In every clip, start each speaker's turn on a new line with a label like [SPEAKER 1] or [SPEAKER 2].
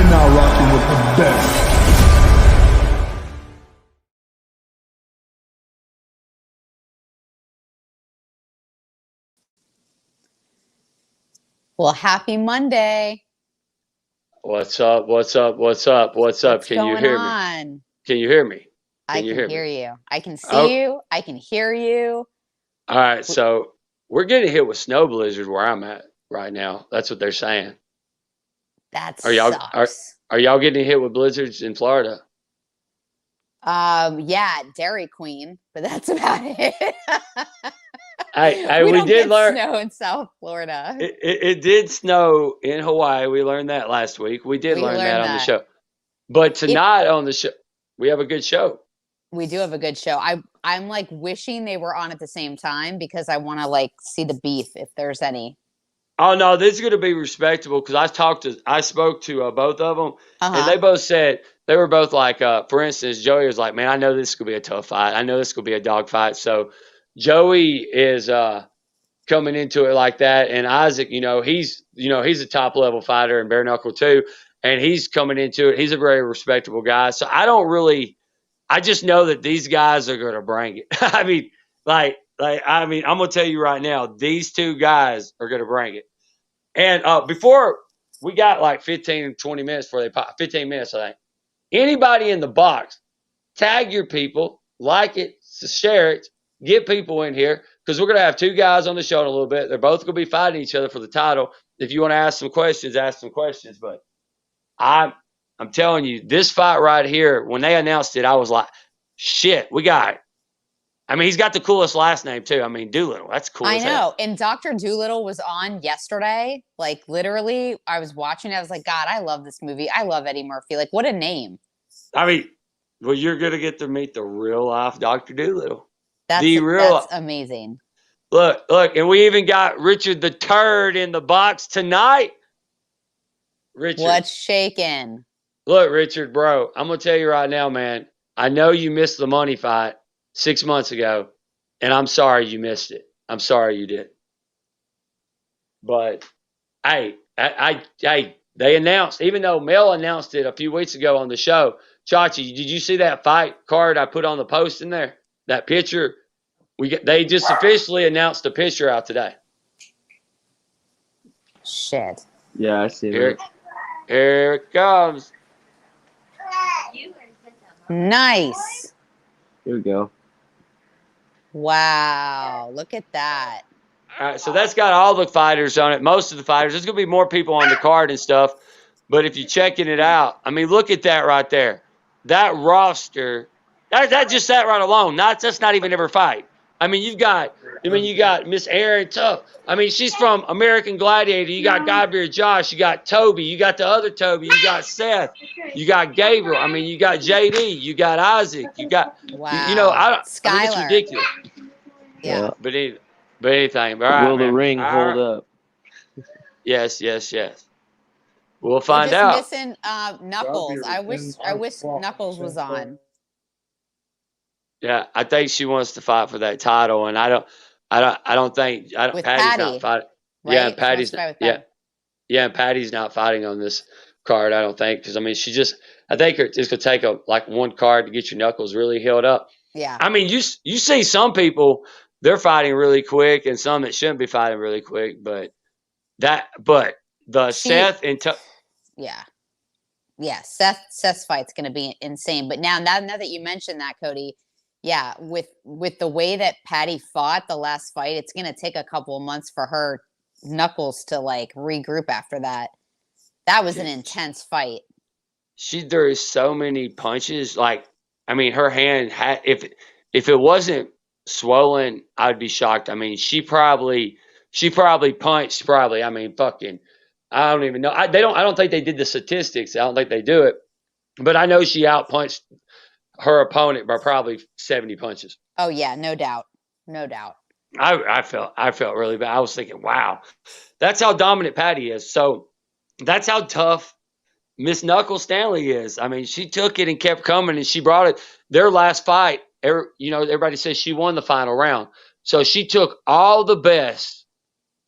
[SPEAKER 1] now rocking with the best.
[SPEAKER 2] Well, happy Monday.
[SPEAKER 3] What's up? What's up? What's up? What's up?
[SPEAKER 2] What's
[SPEAKER 3] Can you
[SPEAKER 2] going
[SPEAKER 3] hear me?
[SPEAKER 2] on?
[SPEAKER 3] Can you hear me?
[SPEAKER 2] I
[SPEAKER 3] you
[SPEAKER 2] can
[SPEAKER 3] hear me?
[SPEAKER 2] you. I can see
[SPEAKER 3] Oh,
[SPEAKER 2] you. I can hear you.
[SPEAKER 3] all right.
[SPEAKER 2] We-
[SPEAKER 3] So we're getting hit with snow blizzards where I'm at right now. That's what they're saying.
[SPEAKER 2] That
[SPEAKER 3] Are y'all
[SPEAKER 2] sucks.
[SPEAKER 3] are y'all getting hit with blizzards in Florida?
[SPEAKER 2] Yeah, Dairy Queen, but that's about it.
[SPEAKER 3] I
[SPEAKER 2] We
[SPEAKER 3] we
[SPEAKER 2] don't
[SPEAKER 3] did
[SPEAKER 2] get
[SPEAKER 3] learn
[SPEAKER 2] snow in South Florida.
[SPEAKER 3] it did snow in Hawaii. We learned that last week. We did
[SPEAKER 2] We
[SPEAKER 3] learn that
[SPEAKER 2] learned
[SPEAKER 3] on the
[SPEAKER 2] that.
[SPEAKER 3] show. But
[SPEAKER 2] It
[SPEAKER 3] tonight on the show, we have a good show.
[SPEAKER 2] We do have a good show. I'm like wishing they were on at the same time because I want to like see the beef if there's any.
[SPEAKER 3] Oh no, this is going to be respectable because I spoke to both of them, and
[SPEAKER 2] Uh-huh.
[SPEAKER 3] they both said they were both like, for instance, Joey was like, "Man, I know this could be a tough fight. I know this could be a dog fight." So Joey is coming into it like that, and Isaac, he's a top level fighter and bare knuckle too, and he's coming into it. He's a very respectable guy. So I just know that these guys are going to bring it. I'm gonna tell you right now, these two guys are going to bring it. And before we got like 15, 20 minutes before they pop, 15 minutes, I think. Anybody in the box, tag your people, like it, share it, get people in here because we're going to have two guys on the show in a little bit. They're both going to be fighting each other for the title. If you want to ask some questions, ask some questions. But I'm telling you, this fight right here, when they announced it, I was like, shit, we got it. I mean, he's got the coolest last name too. I mean, Doolittle. That's cool.
[SPEAKER 2] I know. And Dr. Doolittle was on yesterday. Like literally, I was watching. I was like, God, I love this movie. I love Eddie Murphy. Like, what a name.
[SPEAKER 3] I mean, well, you're gonna get to meet the real life Dr. Doolittle.
[SPEAKER 2] That's amazing.
[SPEAKER 3] Look, and we even got Richard the Turd in the box tonight. Richard,
[SPEAKER 2] what's shaking?
[SPEAKER 3] Look, Richard, bro, I'm gonna tell you right now, man. I know you missed the money fight 6 months ago, and I'm sorry you missed it. I'm sorry you did. But hey, they announced, even though Mel announced it a few weeks ago on the show. Chachi, did you see that fight card I put on the post in there? That picture? They just officially announced the picture out today.
[SPEAKER 2] Shit.
[SPEAKER 4] Yeah, I see it.
[SPEAKER 3] Here it comes.
[SPEAKER 2] Nice.
[SPEAKER 4] Here we go.
[SPEAKER 2] Wow. Look at that.
[SPEAKER 3] All right, so that's got all the fighters on it. Most of the fighters. There's going to be more people on the card and stuff. But if you're checking it out, I mean, look at that right there. That roster, that just that right alone. That's not even every fight. I mean, you got Miss Erin Tuff. I mean, she's from American Gladiator. You got Godbeard Josh. You got Toby. You got the other Toby. You got Seth. You got Gabriel. I mean, you got JD. You got Isaac. You got,
[SPEAKER 2] wow.
[SPEAKER 3] I mean, it's ridiculous.
[SPEAKER 2] Yeah.
[SPEAKER 3] But anything. All right,
[SPEAKER 4] Will the ring hold up?
[SPEAKER 3] Yes. We'll find out.
[SPEAKER 2] We're just missing Knuckles. I wish Knuckles was on.
[SPEAKER 3] Yeah, I think she wants to fight for that title, and I don't think
[SPEAKER 2] with
[SPEAKER 3] Patty's
[SPEAKER 2] Patty,
[SPEAKER 3] not fighting.
[SPEAKER 2] Right?
[SPEAKER 3] Yeah, and Patty's and Patty's not fighting on this card. I don't think because I mean I think it's gonna take one card to get your knuckles really healed up.
[SPEAKER 2] Yeah.
[SPEAKER 3] I mean you see some people they're fighting really quick and some that shouldn't be fighting really quick, but Seth and
[SPEAKER 2] Seth's fight's gonna be insane. But now that you mentioned that, Cody. Yeah, with the way that Patty fought the last fight, it's going to take a couple of months for her knuckles to like regroup after that. That was an intense fight.
[SPEAKER 3] She threw so many punches. Like, I mean, her hand had if it wasn't swollen, I'd be shocked. I mean, she probably punched I mean, fucking, I don't even know. I don't think they did the statistics. I don't think they do it, but I know she outpunched her opponent by probably 70 punches.
[SPEAKER 2] Oh yeah, no doubt.
[SPEAKER 3] I felt really bad. I was thinking, wow, that's how dominant Patty is. So that's how tough Miss Knuckles Stanley is. I mean, she took it and kept coming, and she brought it. Their last fight, everybody says she won the final round. So she took all the best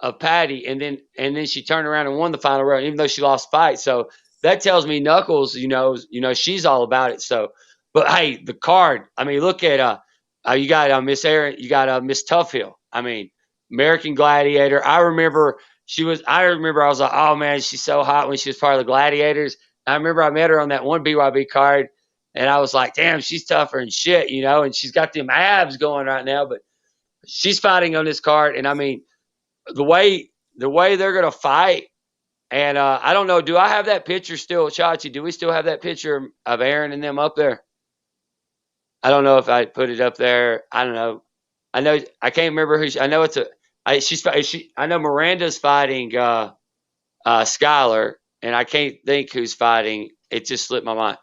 [SPEAKER 3] of Patty, and then she turned around and won the final round, even though she lost the fight. So that tells me Knuckles, she's all about it. So, but hey, the card. I mean, look at you got Miss Aaron, you got Miss Toughhill. I mean, American Gladiator. I remember I was like, oh man, she's so hot when she was part of the Gladiators. I remember I met her on that one BYB card, and I was like, damn, she's tougher than shit, and she's got them abs going right now. But she's fighting on this card, and I mean, the way they're gonna fight. And I don't know. Do I have that picture still, Chachi? Do we still have that picture of Aaron and them up there? I don't know if I put it up there. I don't know. I can't remember who. I know I know Miranda's fighting Skylar, and I can't think who's fighting. It just slipped my mind.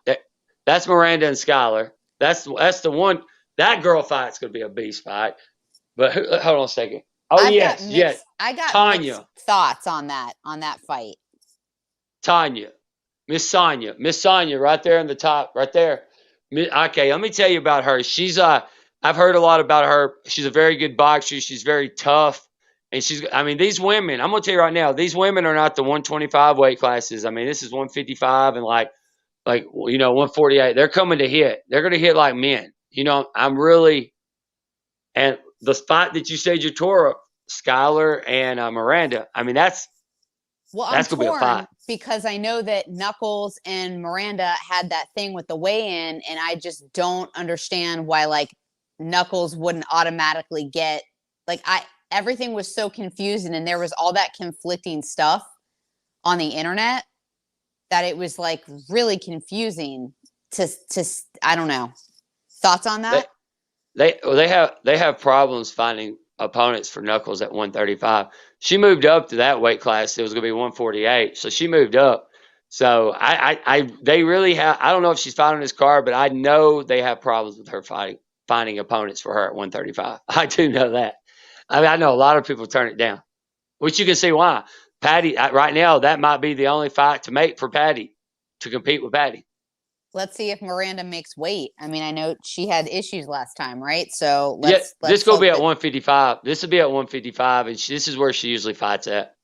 [SPEAKER 3] That's Miranda and Skylar. That's the one. That girl fight's gonna be a beast fight. But hold on a second. Oh yes.
[SPEAKER 2] I got
[SPEAKER 3] Tanya.
[SPEAKER 2] Thoughts on that fight.
[SPEAKER 3] Tanya, Miss Sonia, right there in the top, right there. Okay, let me tell you about her. She's I've heard a lot about her. She's a very good boxer. She's very tough, and I mean, these women. I'm gonna tell you right now, these women are not the 125 weight classes. I mean, this is 155 and like 148. They're coming to hit. They're gonna hit like men. I'm really, and the fight that you said you tore up, Skylar and Miranda. I mean, that's
[SPEAKER 2] gonna
[SPEAKER 3] be a fight.
[SPEAKER 2] Because I know that Knuckles and Miranda had that thing with the weigh-in, and I just don't understand why Knuckles wouldn't automatically get everything was so confusing, and there was all that conflicting stuff on the internet that it was really confusing to I don't know. Thoughts on that?
[SPEAKER 3] They have problems finding opponents for Knuckles at 135. She moved up to that weight class. It was going to be 148, so she moved up. So they really have. I don't know if she's fighting this card, but I know they have problems with her finding opponents for her at 135. I do know that. I mean, I know a lot of people turn it down, which you can see why. Patty right now, that might be the only fight to make for Patty to compete with Patty.
[SPEAKER 2] Let's see if Miranda makes weight. I mean, I know she had issues last time, right? So
[SPEAKER 3] let's this will be at 155. This will be at 155, and this is where she usually fights at.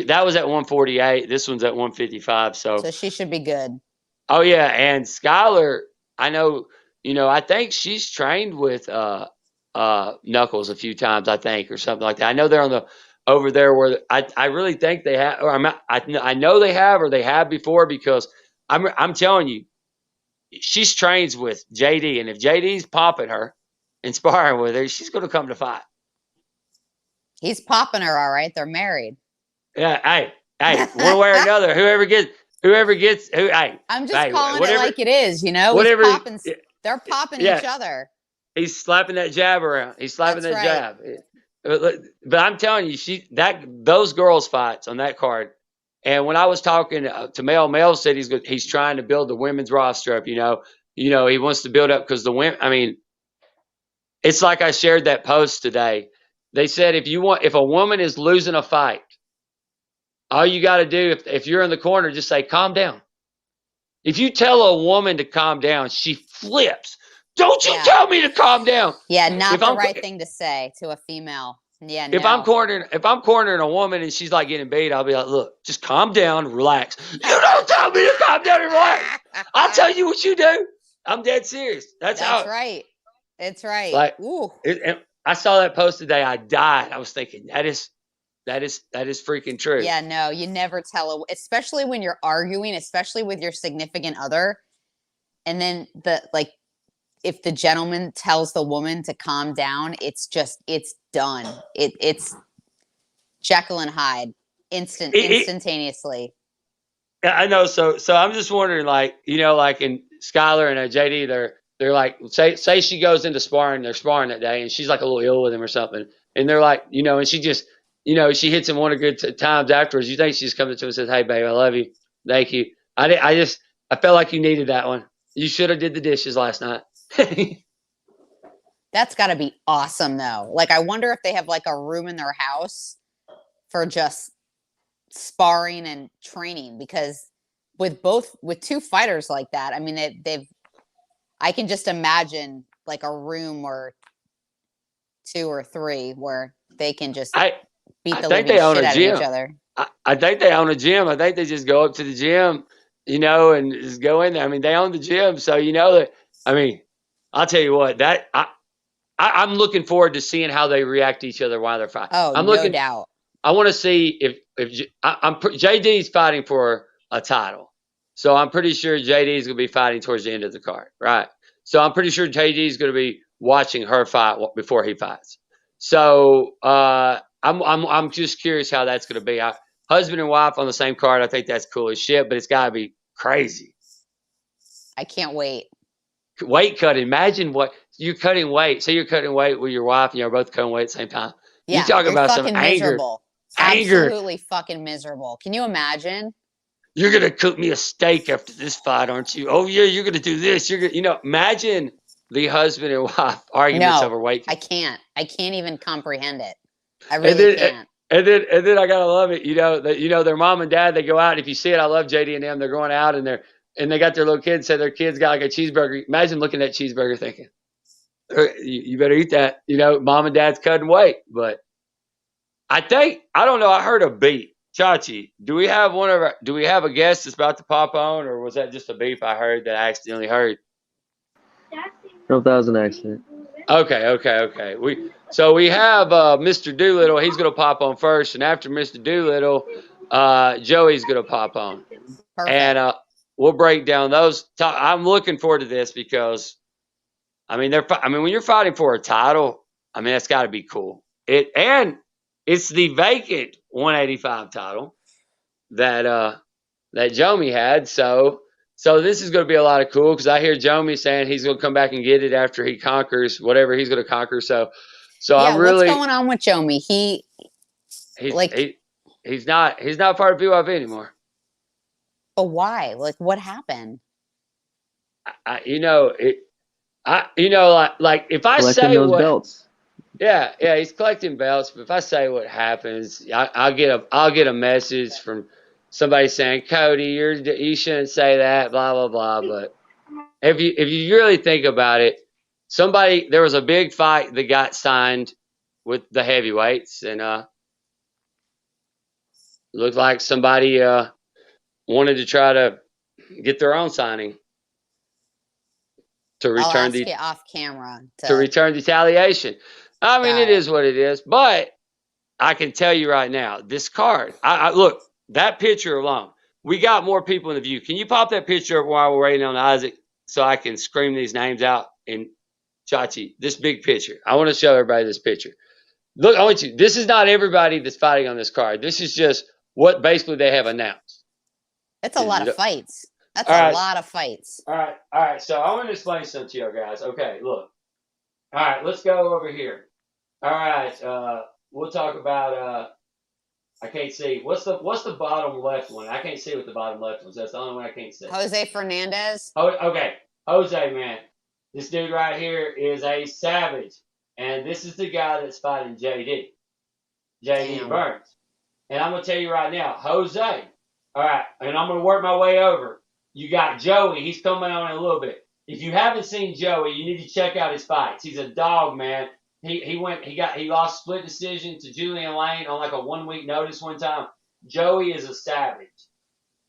[SPEAKER 3] That was at 148. This one's at 155. So
[SPEAKER 2] she should be good. Oh
[SPEAKER 3] yeah, and Skylar, I know. I think she's trained with Knuckles a few times. I think, or something like that. I know they're over there where I really think they have, or I know they have, or they have before, because I'm telling you. She's trains with JD, and if JD's popping her and sparring with her, she's going to come to fight.
[SPEAKER 2] He's popping her, all right. They're married.
[SPEAKER 3] Yeah, hey, one way or another, whoever gets who. Hey,
[SPEAKER 2] I'm just calling it like it is, Whatever. They're popping each other.
[SPEAKER 3] He's slapping that jab around. He's slapping that jab. But I'm telling you, those girls fights on that card. And when I was talking to Mel said he's trying to build the women's roster up. He wants to build up because the women. I mean, it's like I shared that post today. They said if a woman is losing a fight, all you got to do if you're in the corner, just say calm down. If you tell a woman to calm down, she flips. Don't you tell me to calm down?
[SPEAKER 2] Yeah, not the right thing to say to a female. Yeah,
[SPEAKER 3] if I'm cornering a woman and she's getting beat, I'll be like, look, just calm down, relax. You don't tell me to calm down and relax. I'll tell you what you do. I'm dead serious. That's
[SPEAKER 2] right. It's right.
[SPEAKER 3] Ooh. I saw that post today. I died. I was thinking that is freaking true.
[SPEAKER 2] Yeah, no, you never tell, especially when you're arguing, especially with your significant other, and then if the gentleman tells the woman to calm down, it's done. It's Jekyll and Hyde instantaneously.
[SPEAKER 3] I know. So I'm just wondering, in Skylar and JD, they're like, say she goes into sparring, they're sparring that day, and she's a little ill with him or something, and they're like, and she just, she hits him one of good times afterwards. You think she just comes up to him and says, "Hey, babe, I love you, thank you." I felt like you needed that one. You should have did the dishes last night.
[SPEAKER 2] That's got to be awesome, though. I wonder if they have a room in their house for just sparring and training, because with two fighters like that, I mean, I can just imagine a room or two or three where they can just beat the living shit out of each other.
[SPEAKER 3] I think they own a gym. I think they just go up to the gym and just go in there. I mean, they own the gym, so that. I mean, I'll tell you what, I'm looking forward to seeing how they react to each other while they're fighting.
[SPEAKER 2] Oh, no doubt.
[SPEAKER 3] I want to see if JD's fighting for a title, so I'm pretty sure JD's going to be fighting towards the end of the card, right? So I'm pretty sure JD's going to be watching her fight before he fights. So I'm just curious how that's going to be. Husband and wife on the same card, I think that's cool as shit, but it's got to be crazy.
[SPEAKER 2] I can't wait.
[SPEAKER 3] Weight cutting. Imagine what you're cutting weight. Say you're cutting weight with your wife and you're both cutting weight at the same time.
[SPEAKER 2] Yeah,
[SPEAKER 3] you talking about some
[SPEAKER 2] miserable.
[SPEAKER 3] Anger.
[SPEAKER 2] Absolutely fucking miserable. Can you imagine?
[SPEAKER 3] You're going to cook me a steak after this fight, aren't you? Oh, yeah, you're going to do this. You're going to, imagine the husband and wife arguments over weight.
[SPEAKER 2] I can't even comprehend it. I really can't.
[SPEAKER 3] And then I gotta love it. Their mom and dad, they go out. And if you see it, I love JD and them. They're going out and they got their little kids. Say their kids got like a cheeseburger. Imagine looking at that cheeseburger thinking, you better eat that. Mom and dad's cutting weight. But I don't know. I heard a beat. Chachi, do we have a guest that's about to pop on, or was that just a beep I heard that I accidentally heard?
[SPEAKER 4] No, that was an accident.
[SPEAKER 3] Okay. We have Mr. Doolittle. He's going to pop on first, and after Mr. Doolittle, Joey's going to pop on.
[SPEAKER 2] Perfect.
[SPEAKER 3] And we'll break down those. I'm looking forward to this because, when you're fighting for a title, that's got to be cool. It's the vacant 185 title that Jomi had. So this is going to be a lot of cool because I hear Jomi saying he's going to come back and get it after he conquers whatever he's going to conquer. So I'm really.
[SPEAKER 2] What's going on with Jomi?
[SPEAKER 3] He's not part of BYB anymore.
[SPEAKER 2] But why? Like, what happened?
[SPEAKER 3] Like if I
[SPEAKER 4] collecting
[SPEAKER 3] say
[SPEAKER 4] those
[SPEAKER 3] what,
[SPEAKER 4] belts.
[SPEAKER 3] Yeah, he's collecting belts. But if I say what happens, I'll get a message from somebody saying, Cody, you shouldn't say that, blah blah blah. But if you really think about it, there was a big fight that got signed with the heavyweights, and looked like somebody wanted to try to get their own signing to return
[SPEAKER 2] off camera
[SPEAKER 3] to return retaliation. It is what it is, but I can tell you right now, this card. I look, that picture alone. We got more people in the view. Can you pop that picture up while we're waiting on Isaac so I can scream these names out? And Chachi, this big picture. I want to show everybody this picture. Look, I want you. This is not everybody that's fighting on this card. This is just what basically they have announced.
[SPEAKER 2] That's a lot of fights. That's a lot of fights.
[SPEAKER 3] All right. So I want to explain something to you guys. Okay, look. All right, let's go over here. All right, we'll talk about. I can't see. What's the bottom left one? I can't see what the bottom left one is. That's the only one I can't see.
[SPEAKER 2] Jose Fernandez.
[SPEAKER 3] Oh, okay. Jose, man. This dude right here is a savage, and this is the guy that's fighting JD Burns. And I'm gonna tell you right now, Jose. All right, and I'm gonna work my way over. You got Joey. He's coming on in a little bit. If you haven't seen Joey, you need to check out his fights. He's a dog, man. He lost split decision to Julian Lane on like a 1 week notice one time. Joey is a savage.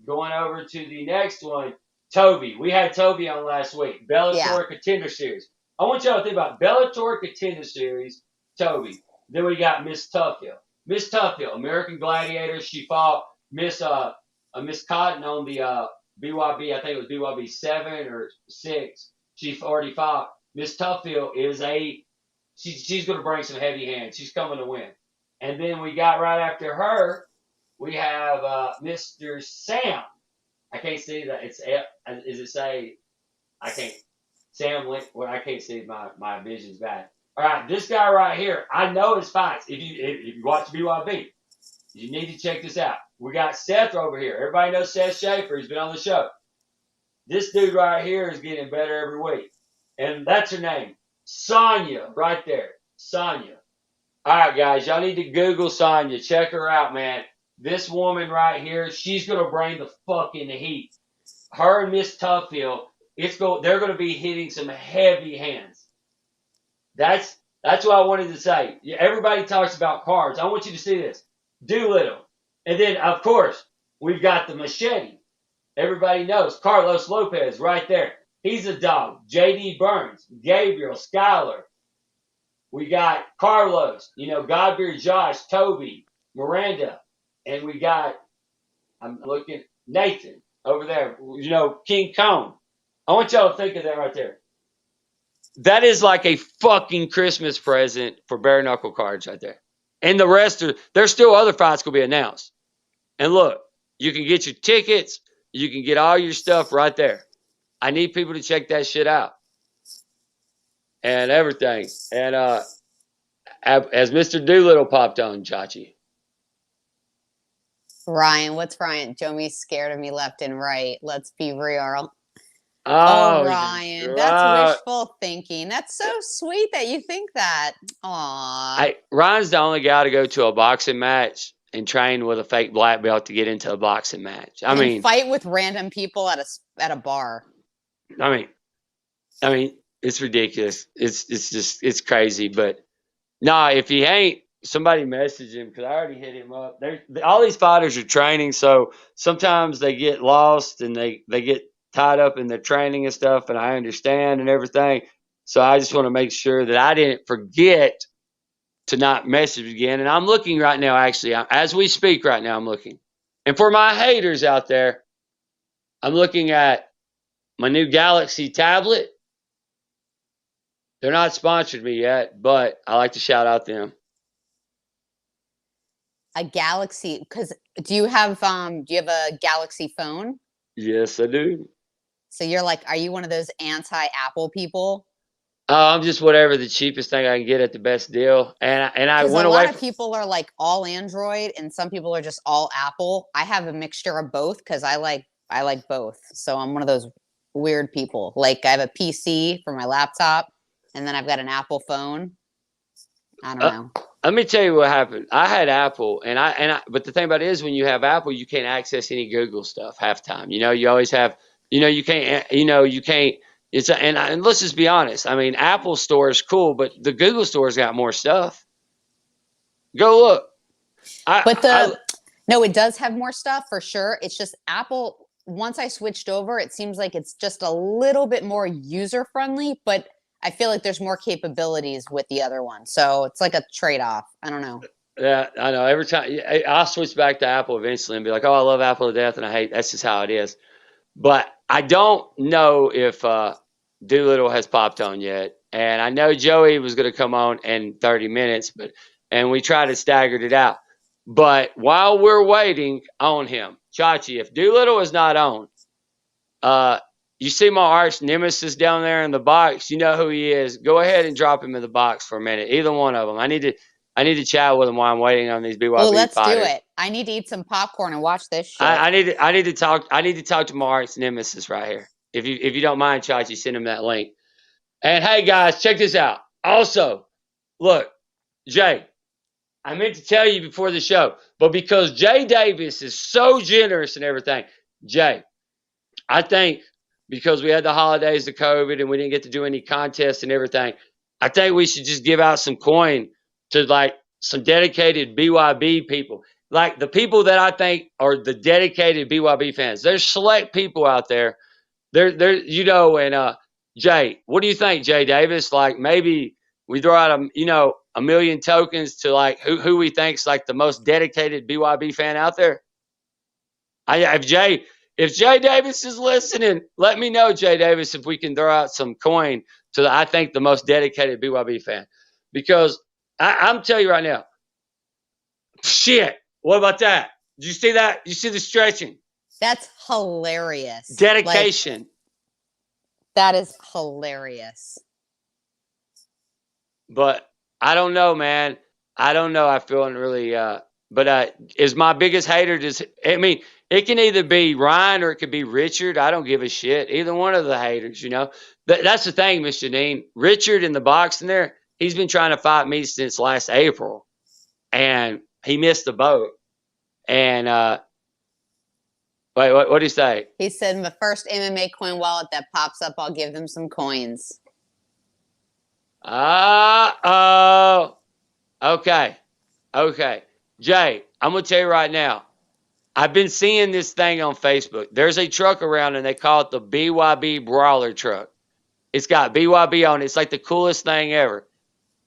[SPEAKER 3] Going over to the next one, Toby. We had Toby on last week. Bellator Contender Series. I want y'all to think about Bellator Contender Series, Toby. Then we got Miss Toughhill. Miss Toughhill, American Gladiator. She fought Miss Cotton on the BYB. I think it was BYB 7 or 6. She already fought. Miss Toughhill is she's going to bring some heavy hands. She's coming to win. And then we got right after her, we have Mr. Sam. I can't see that. Is it say? I can't. Sam Link. Well, I can't see. My vision's bad. All right, this guy right here. I know his fights. If you watch BYB, you need to check this out. We got Seth over here. Everybody knows Seth Schaefer. He's been on the show. This dude right here is getting better every week, and that's her name, Sonya, right there. Sonya. All right, guys, y'all need to Google Sonya. Check her out, man. This woman right here, she's gonna bring the fucking heat. Her and Miss Toughhill, they're gonna be hitting some heavy hands. That's what I wanted to say. Everybody talks about cards. I want you to see this. Doolittle. And then, of course, we've got the Machete. Everybody knows Carlos Lopez right there. He's a dog. J.D. Burns, Gabriel, Skyler. We got Carlos, Godbeer, Josh, Toby, Miranda, and we got, I'm looking, Nathan over there, King Kong. I want y'all to think of that right there. That is like a fucking Christmas present for bare knuckle cards right there. And the rest there's still other fights going to be announced. And look, you can get your tickets. You can get all your stuff right there. I need people to check that shit out. And everything. And as Mr. Doolittle popped on, Chachi.
[SPEAKER 2] Ryan, what's Ryan? Joey's scared of me left and right. Let's be real.
[SPEAKER 3] Oh,
[SPEAKER 2] Ryan, that's wishful thinking. That's so sweet that you think that. Aw.
[SPEAKER 3] Ryan's the only guy to go to a boxing match and train with a fake black belt to get into a boxing match. I mean,
[SPEAKER 2] fight with random people at a bar.
[SPEAKER 3] I mean, it's ridiculous. It's crazy. But nah, if he ain't, somebody message him because I already hit him up. All these fighters are training, so sometimes they get lost and they get tied up in their training and stuff, and I understand and everything. So I just want to make sure that I didn't forget to not message again. And I'm looking right now, actually, as we speak right now, I'm looking. And for my haters out there, I'm looking at my new Galaxy tablet. They're not sponsored me yet, but I like to shout out them.
[SPEAKER 2] A Galaxy, because do you have a Galaxy phone?
[SPEAKER 3] Yes, I do.
[SPEAKER 2] So you're like, are you one of those anti-Apple people?
[SPEAKER 3] I'm just whatever the cheapest thing I can get at the best deal. And I went away.
[SPEAKER 2] A lot of people are like all Android, and some people are just all Apple. I have a mixture of both because I like both. So I'm one of those weird people. Like I have a PC for my laptop, and then I've got an Apple phone. I don't know.
[SPEAKER 3] Let me tell you what happened. I had Apple, but the thing about it is, when you have Apple, you can't access any Google stuff half the time. You always have. You can't. You can't. And let's just be honest. I mean, Apple Store is cool, but the Google Store's got more stuff. Go look.
[SPEAKER 2] No, it does have more stuff for sure. It's just Apple. Once I switched over, it seems like it's just a little bit more user friendly, but I feel like there's more capabilities with the other one. So it's like a trade-off. I don't know.
[SPEAKER 3] Yeah, I know. Every time I'll switch back to Apple eventually and be like, oh, I love Apple to death and I hate. That's just how it is. But I don't know if Doolittle has popped on yet. And I know Joey was going to come on in 30 minutes, and we tried to stagger it out. But while we're waiting on him, Chachi, if Doolittle is not on, you see my arch nemesis down there in the box. You know who he is. Go ahead and drop him in the box for a minute. Either one of them. I need to chat with him while I'm waiting on these BYB fighters.
[SPEAKER 2] Let's do it. I need to eat some popcorn and watch this shit.
[SPEAKER 3] I need to talk to my arch nemesis right here. If you don't mind, Chachi, send him that link. And hey guys, check this out. Also, look, Jay, I meant to tell you before the show, but because Jay Davis is so generous and everything, Jay, I think because we had the holidays of COVID and we didn't get to do any contests and everything, I think we should just give out some coin to like some dedicated BYB people. Like the people that I think are the dedicated BYB fans. There's select people out there. And Jay, what do you think, Jay Davis? Like maybe we throw out a million tokens to like who we think's like the most dedicated BYB fan out there. If Jay Davis is listening, let me know, Jay Davis, if we can throw out some coin to I think the most dedicated BYB fan. Because I'm telling you right now, shit, what about that? Did you see that? You see the stretching?
[SPEAKER 2] That's hilarious.
[SPEAKER 3] Dedication.
[SPEAKER 2] That is hilarious.
[SPEAKER 3] But I don't know, man. I don't know. I feel really, but is my biggest hater it can either be Ryan or it could be Richard. I don't give a shit. Either one of the haters, That's the thing, Miss Janine. Richard in the box in there, he's been trying to fight me since last April. And he missed the boat. And wait, what did he say?
[SPEAKER 2] He said, the first MMAcoin wallet that pops up, I'll give them some coins.
[SPEAKER 3] Okay. Jay, I'm going to tell you right now. I've been seeing this thing on Facebook. There's a truck around and they call it the BYB Brawler truck. It's got BYB on it. It's like the coolest thing ever.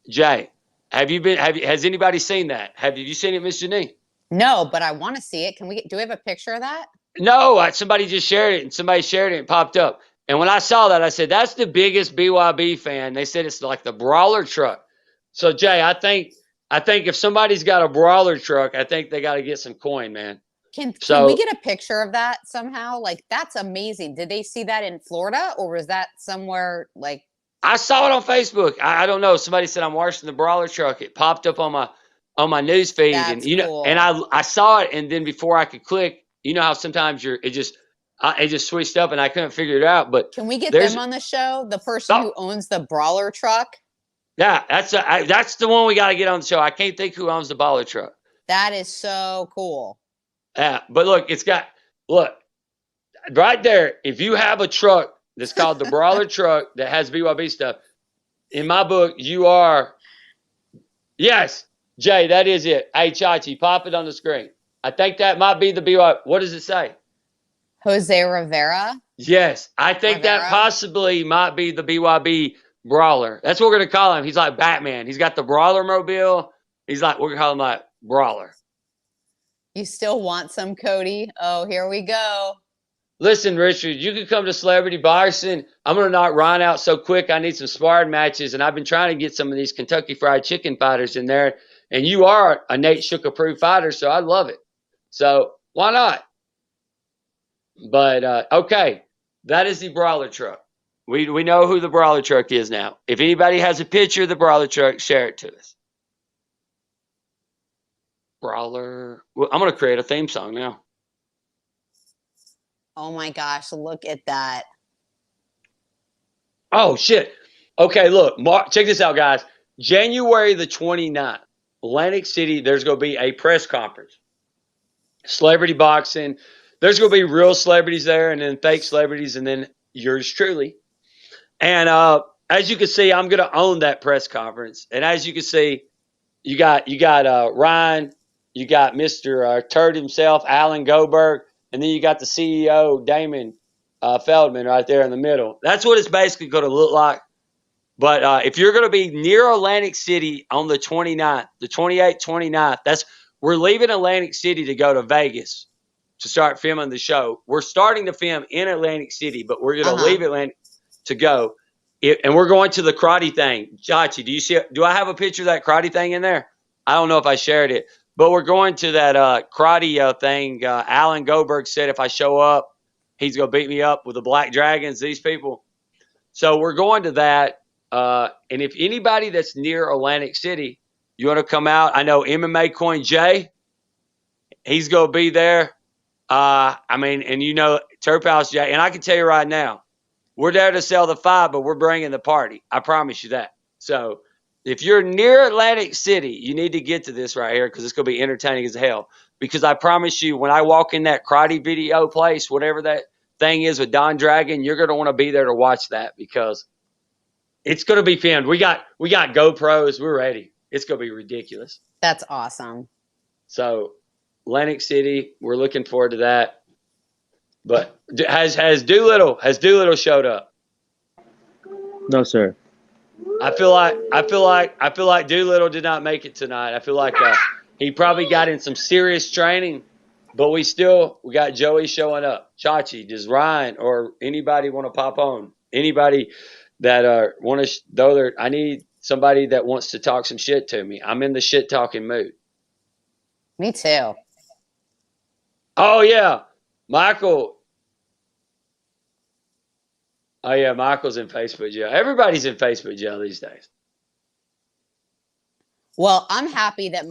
[SPEAKER 3] Jay, has anybody seen that? Have you seen it, Miss Janine?
[SPEAKER 2] No, but I want to see it. Do we have a picture of that?
[SPEAKER 3] No, somebody just shared it and somebody shared it and popped up. And when I saw that, I said, that's the biggest BYB fan. They said it's like the Brawler truck. So Jay, I think if somebody's got a Brawler truck, I think they got to get some coin, man.
[SPEAKER 2] Can we get a picture of that somehow? Like, that's amazing. Did they see that in Florida, or was that somewhere like?
[SPEAKER 3] I saw it on Facebook. I don't know. Somebody said I'm watching the Brawler truck. It popped up on my news feed,
[SPEAKER 2] That's
[SPEAKER 3] and
[SPEAKER 2] cool.
[SPEAKER 3] and I saw it, and then before I could click, you know how sometimes it just switched up, and I couldn't figure it out. But
[SPEAKER 2] can we get them on the show? The person who owns the Brawler truck.
[SPEAKER 3] Yeah, that's the one we got to get on the show. I can't think who owns the Brawler truck.
[SPEAKER 2] That is so cool.
[SPEAKER 3] Yeah, but look, look right there. If you have a truck that's called the Brawler truck that has BYB stuff, in my book, you are. Yes, Jay, that is it. Hey, Chachi, pop it on the screen. I think that might be the BYB. What does it say?
[SPEAKER 2] Jose Rivera.
[SPEAKER 3] Yes, I think that possibly might be the BYB Brawler. That's what we're gonna call him. He's like Batman. He's got the Brawler mobile. We're gonna call him like Brawler.
[SPEAKER 2] You still want some, Cody? Oh, here we go.
[SPEAKER 3] Listen, Richard, you can come to Celebrity Boxing. I'm going to knock Ryan out so quick. I need some sparring matches, and I've been trying to get some of these Kentucky Fried Chicken fighters in there. And you are a Nate Shook approved fighter, so I love it. So why not? But, okay, that is the Brawler truck. We know who the Brawler truck is now. If anybody has a picture of the Brawler truck, share it to us. Brawler. Well, I'm going to create a theme song now.
[SPEAKER 2] Oh my gosh, look at that.
[SPEAKER 3] Oh, shit. Okay, look, check this out, guys. January the 29th, Atlantic City, there's going to be a press conference. Celebrity Boxing. There's going to be real celebrities there and then fake celebrities and then yours truly. And as you can see, I'm going to own that press conference. And as you can see, you got Ryan. You got Mr. Turd himself, Alan Goldberg, and then you got the CEO, Damon Feldman, right there in the middle. That's what it's basically going to look like. But if you're going to be near Atlantic City on the 29th, the 28th, 29th, we're leaving Atlantic City to go to Vegas to start filming the show. We're starting to film in Atlantic City, but we're going to leave Atlantic to go. And we're going to the karate thing. Chachi, do I have a picture of that karate thing in there? I don't know if I shared it. But we're going to that karate thing. Alan Goldberg said if I show up, he's going to beat me up with the Black Dragons, these people. So we're going to that. And if anybody that's near Atlantic City, you want to come out, I know MMAcoin Jay, he's going to be there. And you know, Terphouse Jay. And I can tell you right now, we're there to sell the fight, but we're bringing the party. I promise you that. So if you're near Atlantic City, you need to get to this right here because it's going to be entertaining as hell. Because I promise you, when I walk in that karate video place, whatever that thing is with Don Dragon, you're going to want to be there to watch that because it's going to be filmed. We got GoPros. We're ready. It's going to be ridiculous.
[SPEAKER 2] That's awesome.
[SPEAKER 3] So Atlantic City, we're looking forward to that. But has Doolittle showed up?
[SPEAKER 4] No, sir.
[SPEAKER 3] I feel like Doolittle did not make it tonight. I feel like he probably got in some serious training, but we got Joey showing up. Chachi, does Ryan or anybody want to pop on? Anybody that want to I need somebody that wants to talk some shit to me. I'm in the shit talking mood.
[SPEAKER 2] Me too.
[SPEAKER 3] Oh yeah, Michael. Oh, yeah, Michael's in Facebook jail. Everybody's in Facebook jail these days.
[SPEAKER 2] Well, I'm happy that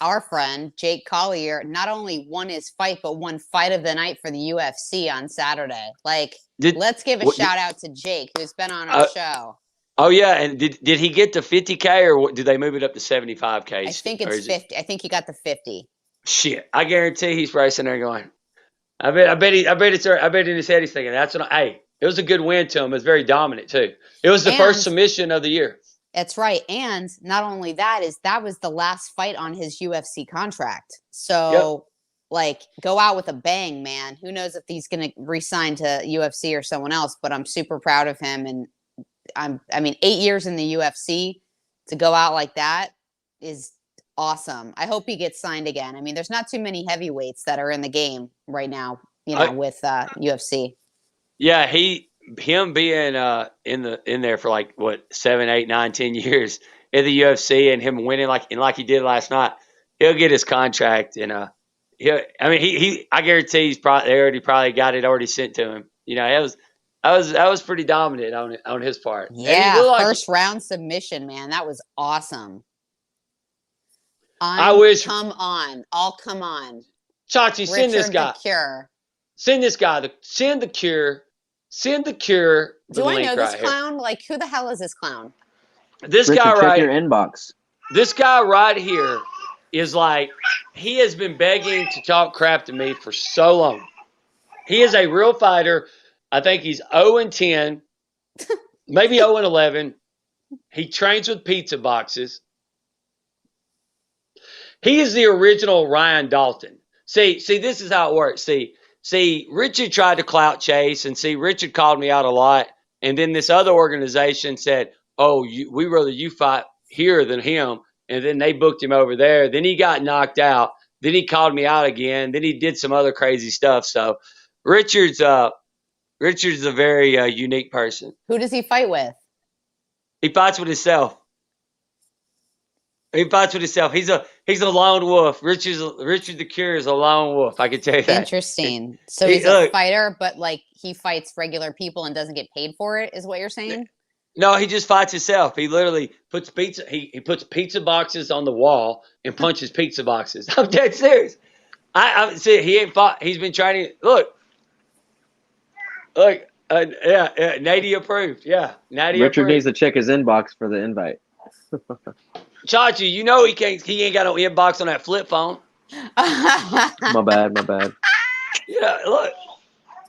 [SPEAKER 2] our friend, Jake Collier, not only won his fight, but won fight of the night for the UFC on Saturday. Let's give a shout out to Jake, who's been on our show.
[SPEAKER 3] Oh, yeah. And did he get to 50K or did they move it up to 75K?
[SPEAKER 2] I think it's 50. I think he got the 50.
[SPEAKER 3] Shit. I guarantee he's probably sitting there going, I bet in his head he's thinking, it was a good win to him. It was very dominant, too. It was the first submission of the year.
[SPEAKER 2] That's right. And not only that was the last fight on his UFC contract. So like go out with a bang, man. Who knows if he's going to re-sign to UFC or someone else, but I'm super proud of him. And I mean, 8 years in the UFC to go out like that is awesome. I hope he gets signed again. I mean, there's not too many heavyweights that are in the game right now, with UFC.
[SPEAKER 3] Yeah, him being in there for like what 7, 8, 9, 10 years in the UFC and him winning like he did last night, he'll get his contract and I guarantee they already probably got it already sent to him. That was pretty dominant on his part.
[SPEAKER 2] Yeah, first round submission, man. That was awesome.
[SPEAKER 3] I wish.
[SPEAKER 2] Come on. All come on.
[SPEAKER 3] Chachi, send this guy.
[SPEAKER 2] The Cure.
[SPEAKER 3] Send this guy. Send the Cure. Send the Cure.
[SPEAKER 2] Do I know this clown? Like, who the hell is this clown?
[SPEAKER 3] This
[SPEAKER 4] Richard,
[SPEAKER 3] guy
[SPEAKER 4] check your inbox.
[SPEAKER 3] This guy right here is like, he has been begging to talk crap to me for so long. He is a real fighter. I think he's 0-10, maybe 0-11. He trains with pizza boxes. He is the original Ryan Dalton. See, this is how it works. See, Richard tried to clout chase, and Richard called me out a lot. And then this other organization said, "Oh, we rather you fight here than him." And then they booked him over there. Then he got knocked out. Then he called me out again. Then he did some other crazy stuff. So Richard's a very unique person.
[SPEAKER 2] Who does he fight with?
[SPEAKER 3] He fights with himself. He fights with himself. He's a lone wolf. Richard the Cure is a lone wolf. I can tell you that.
[SPEAKER 2] Interesting. So he's a fighter, but like he fights regular people and doesn't get paid for it, is what you're saying?
[SPEAKER 3] No, he just fights himself. He literally puts pizza. He puts pizza boxes on the wall and punches pizza boxes. I'm dead serious. I see. He ain't fought. He's been training. Look. Nady approved. Yeah, Nady
[SPEAKER 4] Richard
[SPEAKER 3] approved.
[SPEAKER 4] needs to check his inbox for the invite.
[SPEAKER 3] Chachi, you know he ain't got no inbox on that flip phone.
[SPEAKER 4] My bad.
[SPEAKER 3] Yeah, look.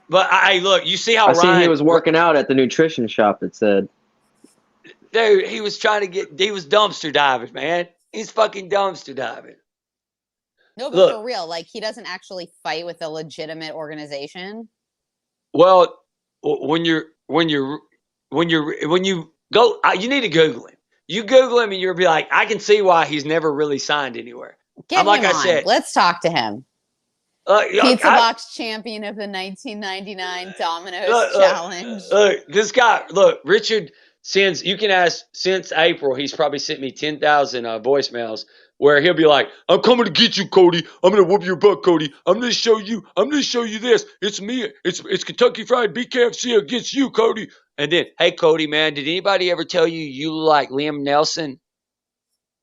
[SPEAKER 3] But look, you see how
[SPEAKER 4] I seen he was working out at the nutrition shop. It said,
[SPEAKER 3] dude, he was dumpster diving, man. He's fucking dumpster diving.
[SPEAKER 2] No, but for real, like he doesn't actually fight with a legitimate organization.
[SPEAKER 3] Well, when you go, you need to Google him. You Google him and you'll be like, I can see why he's never really signed anywhere.
[SPEAKER 2] Get him on. Let's talk to him. Pizza Box champion of the 1999 Domino's Challenge.
[SPEAKER 3] This guy, Richard since April, he's probably sent me 10,000 voicemails where he'll be like, I'm coming to get you, Cody. I'm going to whoop your butt, Cody. I'm going to show you this. It's me. It's Kentucky Fried BKFC against you, Cody. And then, hey, Cody, man, did anybody ever tell you like Liam Nelson?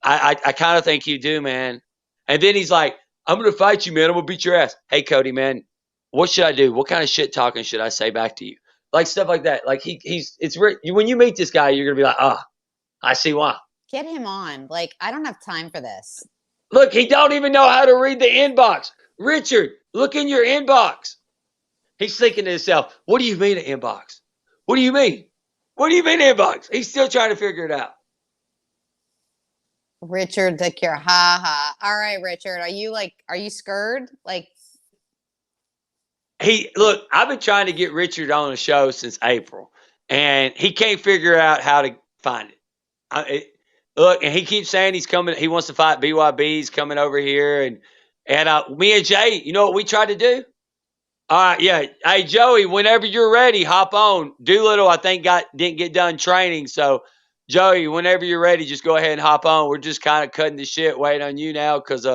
[SPEAKER 3] I kind of think you do, man. And then he's like, I'm going to fight you, man. I'm going to beat your ass. Hey, Cody, man, what should I do? What kind of shit talking should I say back to you? Like stuff like that. Like when you meet this guy, you're going to be like, I see why.
[SPEAKER 2] Get him on. Like, I don't have time for this.
[SPEAKER 3] Look, he don't even know how to read the inbox. Richard, look in your inbox. He's thinking to himself, what do you mean an inbox? What do you mean? What do you mean inbox? He's still trying to figure it out.
[SPEAKER 2] Richard the Cure. Ha ha. All right, Richard. Are you scared? Like,
[SPEAKER 3] I've been trying to get Richard on the show since April, and he can't figure out how to find it. And he keeps saying he's coming. He wants to fight BYB. He's coming over here, and me and Jay, you know what we tried to do? All right, yeah. Hey, Joey, whenever you're ready, hop on. Doolittle, I think, didn't get done training. So, Joey, whenever you're ready, just go ahead and hop on. We're just kind of cutting the shit, waiting on you now because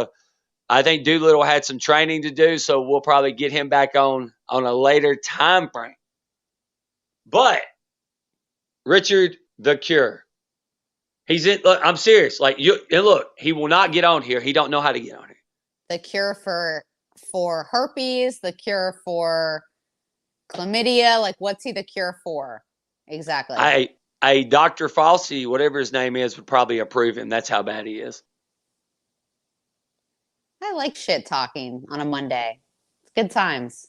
[SPEAKER 3] I think Doolittle had some training to do. So, we'll probably get him back on a later time frame. But, Richard the Cure. He's in. Look, I'm serious. Like he will not get on here. He don't know how to get on here.
[SPEAKER 2] The cure for herpes, the cure for chlamydia. Like, what's he the cure for? Exactly.
[SPEAKER 3] Dr. Fauci, whatever his name is, would probably approve him. That's how bad he is.
[SPEAKER 2] I like shit talking on a Monday. It's good times.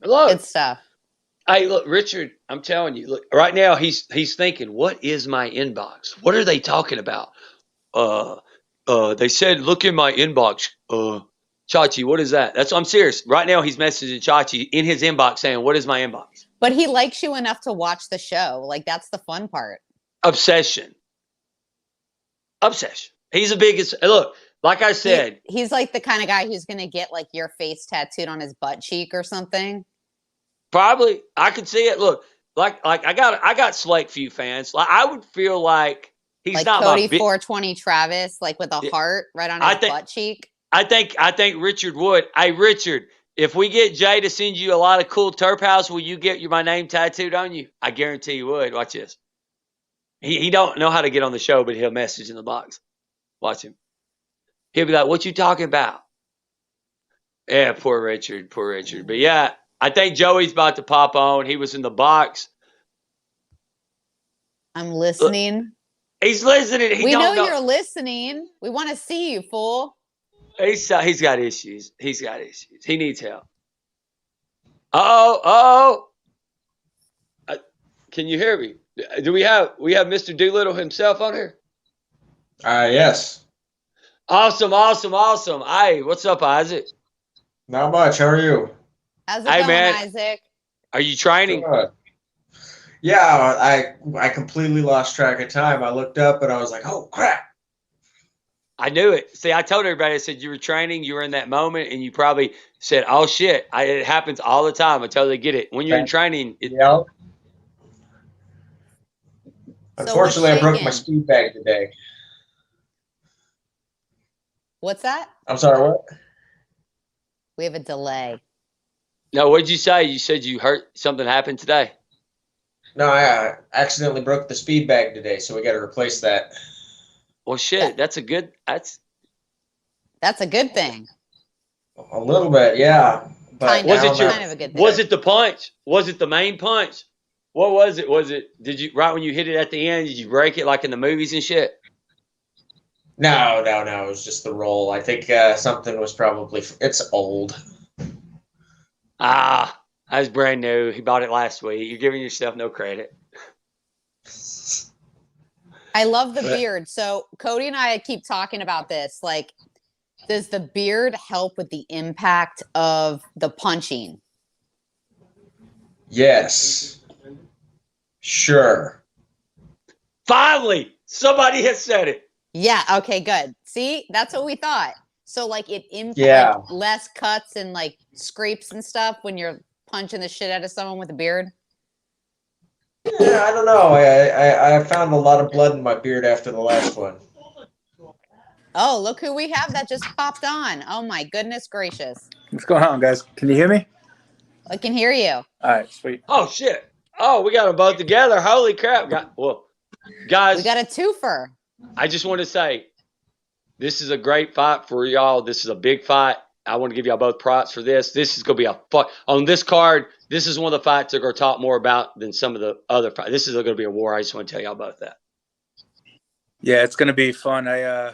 [SPEAKER 3] Look,
[SPEAKER 2] good stuff.
[SPEAKER 3] Hey, look, Richard, I'm telling you, look, right now he's thinking, what is my inbox? What are they talking about? They said, look in my inbox. Chachi, what is that? I'm serious. Right now, he's messaging Chachi in his inbox saying, "What is my inbox?"
[SPEAKER 2] But he likes you enough to watch the show. Like, that's the fun part.
[SPEAKER 3] Obsession. He's the biggest. Look, like I said,
[SPEAKER 2] he's like the kind of guy who's going to get like your face tattooed on his butt cheek or something.
[SPEAKER 3] Probably, I could see it. Look, like I got select few fans. Like I would feel like he's
[SPEAKER 2] like
[SPEAKER 3] not
[SPEAKER 2] Cody
[SPEAKER 3] my
[SPEAKER 2] 420 Travis, like with a heart right on his butt cheek.
[SPEAKER 3] I think Richard would. Hey, Richard, if we get Jay to send you a lot of cool Terphouse, will you get my name tattooed on you? I guarantee you would. Watch this. He don't know how to get on the show, but he'll message in the box. Watch him. He'll be like, "What you talking about?" Yeah, poor Richard. But yeah, I think Joey's about to pop on. He was in the box.
[SPEAKER 2] I'm listening.
[SPEAKER 3] Look, he's listening.
[SPEAKER 2] We know you're listening. We want to see you, fool.
[SPEAKER 3] He's got issues. He needs help. Oh. Can you hear me? Do we have Mr. Doolittle himself on here?
[SPEAKER 5] Yes.
[SPEAKER 3] Awesome. Hey, what's up, Isaac?
[SPEAKER 5] Not much. How are you?
[SPEAKER 2] How's it going,
[SPEAKER 3] man.
[SPEAKER 2] Isaac?
[SPEAKER 3] Are you training?
[SPEAKER 5] Good. Yeah, I completely lost track of time. I looked up and I was like, "Oh crap!"
[SPEAKER 3] I knew it. See, I told everybody, I said you were training, you were in that moment, and you probably said, "Oh shit!" It happens all the time. I totally get it. When you're in training,
[SPEAKER 5] Yeah. Unfortunately, I broke my speed bag today.
[SPEAKER 2] What's that?
[SPEAKER 5] I'm sorry, what?
[SPEAKER 2] We have a delay.
[SPEAKER 3] No, what did you say? You said you hurt something happened today.
[SPEAKER 5] No, I accidentally broke the speed bag today, so we got to replace that.
[SPEAKER 3] Well, shit, that's a good
[SPEAKER 2] thing.
[SPEAKER 5] A little bit, yeah. But
[SPEAKER 2] kind of a good thing.
[SPEAKER 3] Was it the punch? Was it the main punch? What was it? Did you, right when you hit it at the end, did you break it like in the movies and shit?
[SPEAKER 5] No. It was just the roll. I think something was probably, it's old.
[SPEAKER 3] That was brand new. He bought it last week. You're giving yourself no credit.
[SPEAKER 2] I love the beard. So Cody and I keep talking about this. Like, does the beard help with the impact of the punching?
[SPEAKER 5] Yes. Sure.
[SPEAKER 3] Finally, somebody has said it.
[SPEAKER 2] Yeah. Okay, good. See, that's what we thought. So like it impacts like, less cuts and like scrapes and stuff when you're punching the shit out of someone with a beard.
[SPEAKER 5] Yeah, I don't know. I found a lot of blood in my beard after the last one.
[SPEAKER 2] Oh, look who we have that just popped on. Oh my goodness gracious.
[SPEAKER 6] What's going on, guys? Can you hear me?
[SPEAKER 2] I can hear you.
[SPEAKER 6] All right, sweet.
[SPEAKER 3] Oh shit. Oh, we got them both together. Holy crap. Guys,
[SPEAKER 2] we got a twofer.
[SPEAKER 3] I just want to say this is a great fight for y'all. This is a big fight. I want to give y'all both props for this. This is going to be a fight. On this card, this is one of the fights they're going to talk more about than some of the other fights. This is going to be a war. I just want to tell y'all about that.
[SPEAKER 6] Yeah, it's going to be fun. I'm